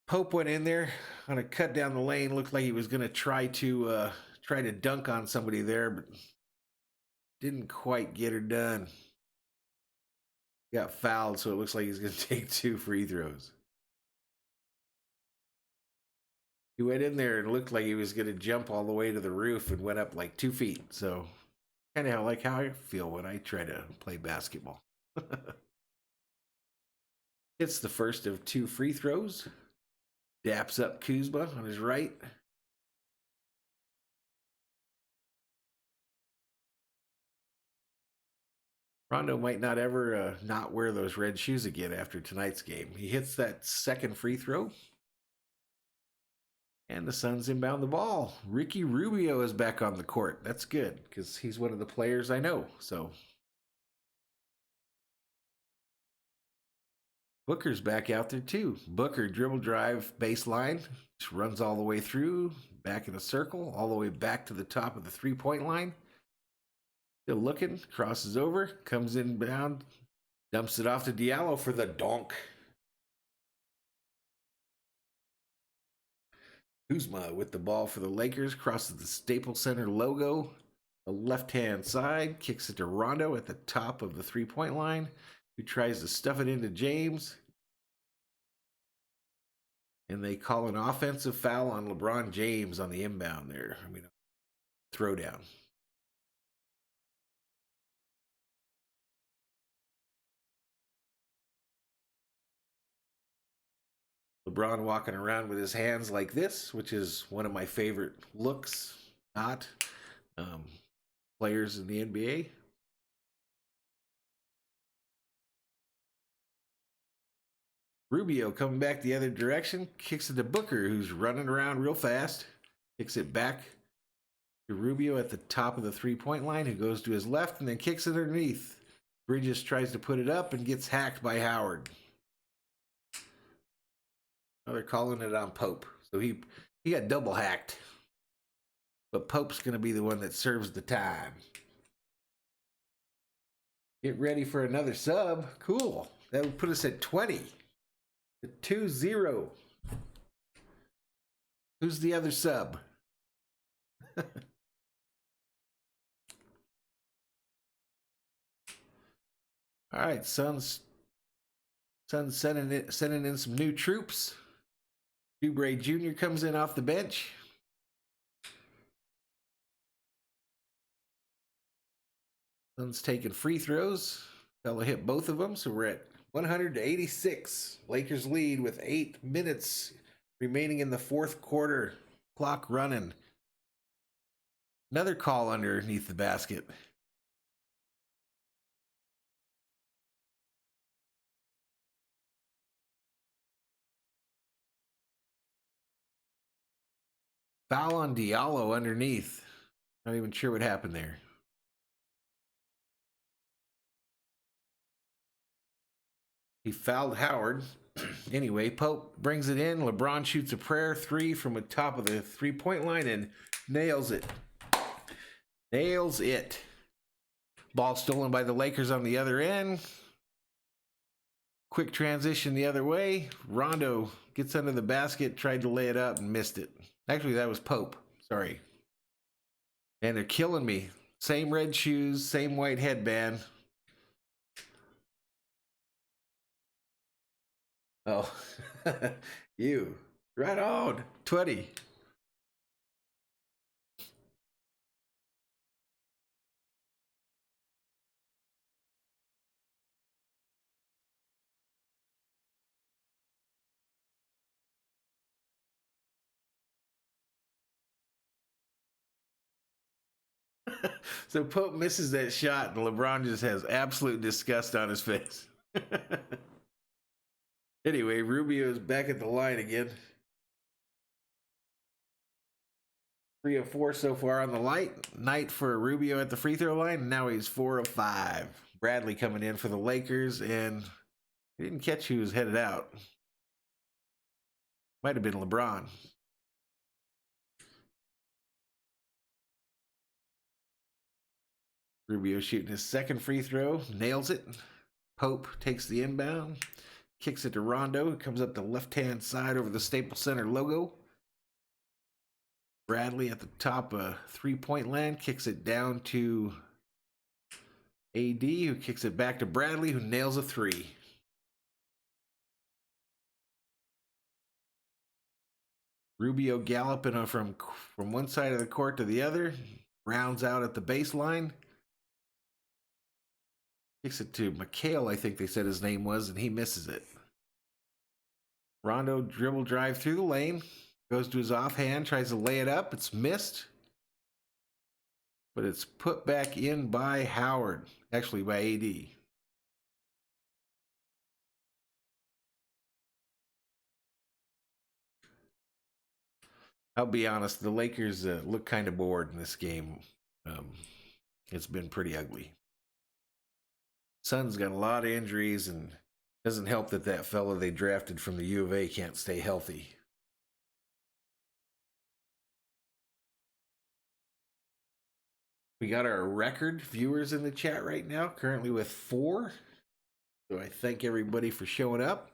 Pope went in there on a cut down the lane. Looked like he was going to try to dunk on somebody there, but didn't quite get her done. Got fouled, so it looks like he's going to take 2 free throws. He went in there and looked like he was going to jump all the way to the roof and went up like 2 feet. So kind of like how I feel when I try to play basketball. Hits the first of 2 free throws. Daps up Kuzma on his right. Rondo might not ever not wear those red shoes again after tonight's game. He hits that second free throw. And the Suns inbound the ball. Ricky Rubio is back on the court. That's good because he's one of the players I know. So Booker's back out there too. Booker dribble drive baseline. Just runs all the way through. Back in a circle. All the way back to the top of the 3-point line. Still looking. Crosses over. Comes inbound. Dumps it off to Diallo for the donk. Kuzma with the ball for the Lakers, crosses the Staples Center logo, the left-hand side, kicks it to Rondo at the top of the 3-point line, who tries to stuff it into James. And they call an offensive foul on LeBron James on the inbound there. Throwdown. LeBron walking around with his hands like this, which is one of my favorite looks, not players in the NBA. Rubio coming back the other direction, kicks it to Booker, who's running around real fast. Kicks it back to Rubio at the top of the 3-point line, who goes to his left and then kicks it underneath. Bridges tries to put it up and gets hacked by Howard. Now they're calling it on Pope. So he got double hacked. But Pope's going to be the one that serves the time. Get ready for another sub. Cool. That would put us at 20. 2-0. Who's the other sub? All right, Suns sending in some new troops. Oubre Jr. comes in off the bench. Suns taking free throws. Fella hit both of them, so we're at 100-86. Lakers lead with 8 minutes remaining in the fourth quarter. Clock running. Another call underneath the basket. Foul on Diallo underneath. Not even sure what happened there. He fouled Howard. Anyway, Pope brings it in. LeBron shoots a prayer 3 from the top of the 3-point line and nails it. Nails it. Ball stolen by the Lakers on the other end. Quick transition the other way. Rondo gets under the basket, tried to lay it up and missed it. Actually, that was Pope. Sorry. And they're killing me. Same red shoes, same white headband. Oh, you. Right on. 20. So Pope misses that shot, and LeBron just has absolute disgust on his face. Anyway, Rubio is back at the line again. 3 of 4 so far on the night for Rubio at the free throw line. Now he's 4 of 5. Bradley coming in for the Lakers, and he didn't catch who was headed out. Might have been LeBron. Rubio shooting his second free throw, nails it. Pope takes the inbound, kicks it to Rondo, who comes up the left-hand side over the Staples Center logo. Bradley at the top of three-point land, kicks it down to AD, who kicks it back to Bradley, who nails a three. Rubio galloping from one side of the court to the other, rounds out at the baseline. Kicks it to McHale, I think they said his name was, and he misses it. Rondo dribble drive through the lane, goes to his offhand, tries to lay it up. It's missed, but it's put back in by Howard, actually by AD. I'll be honest, the Lakers look kind of bored in this game. It's been pretty ugly. SUNS got a lot of injuries, and doesn't help that fellow they drafted from the U of A can't stay healthy. We got our record viewers in the chat right now, currently with 4. So I thank everybody for showing up.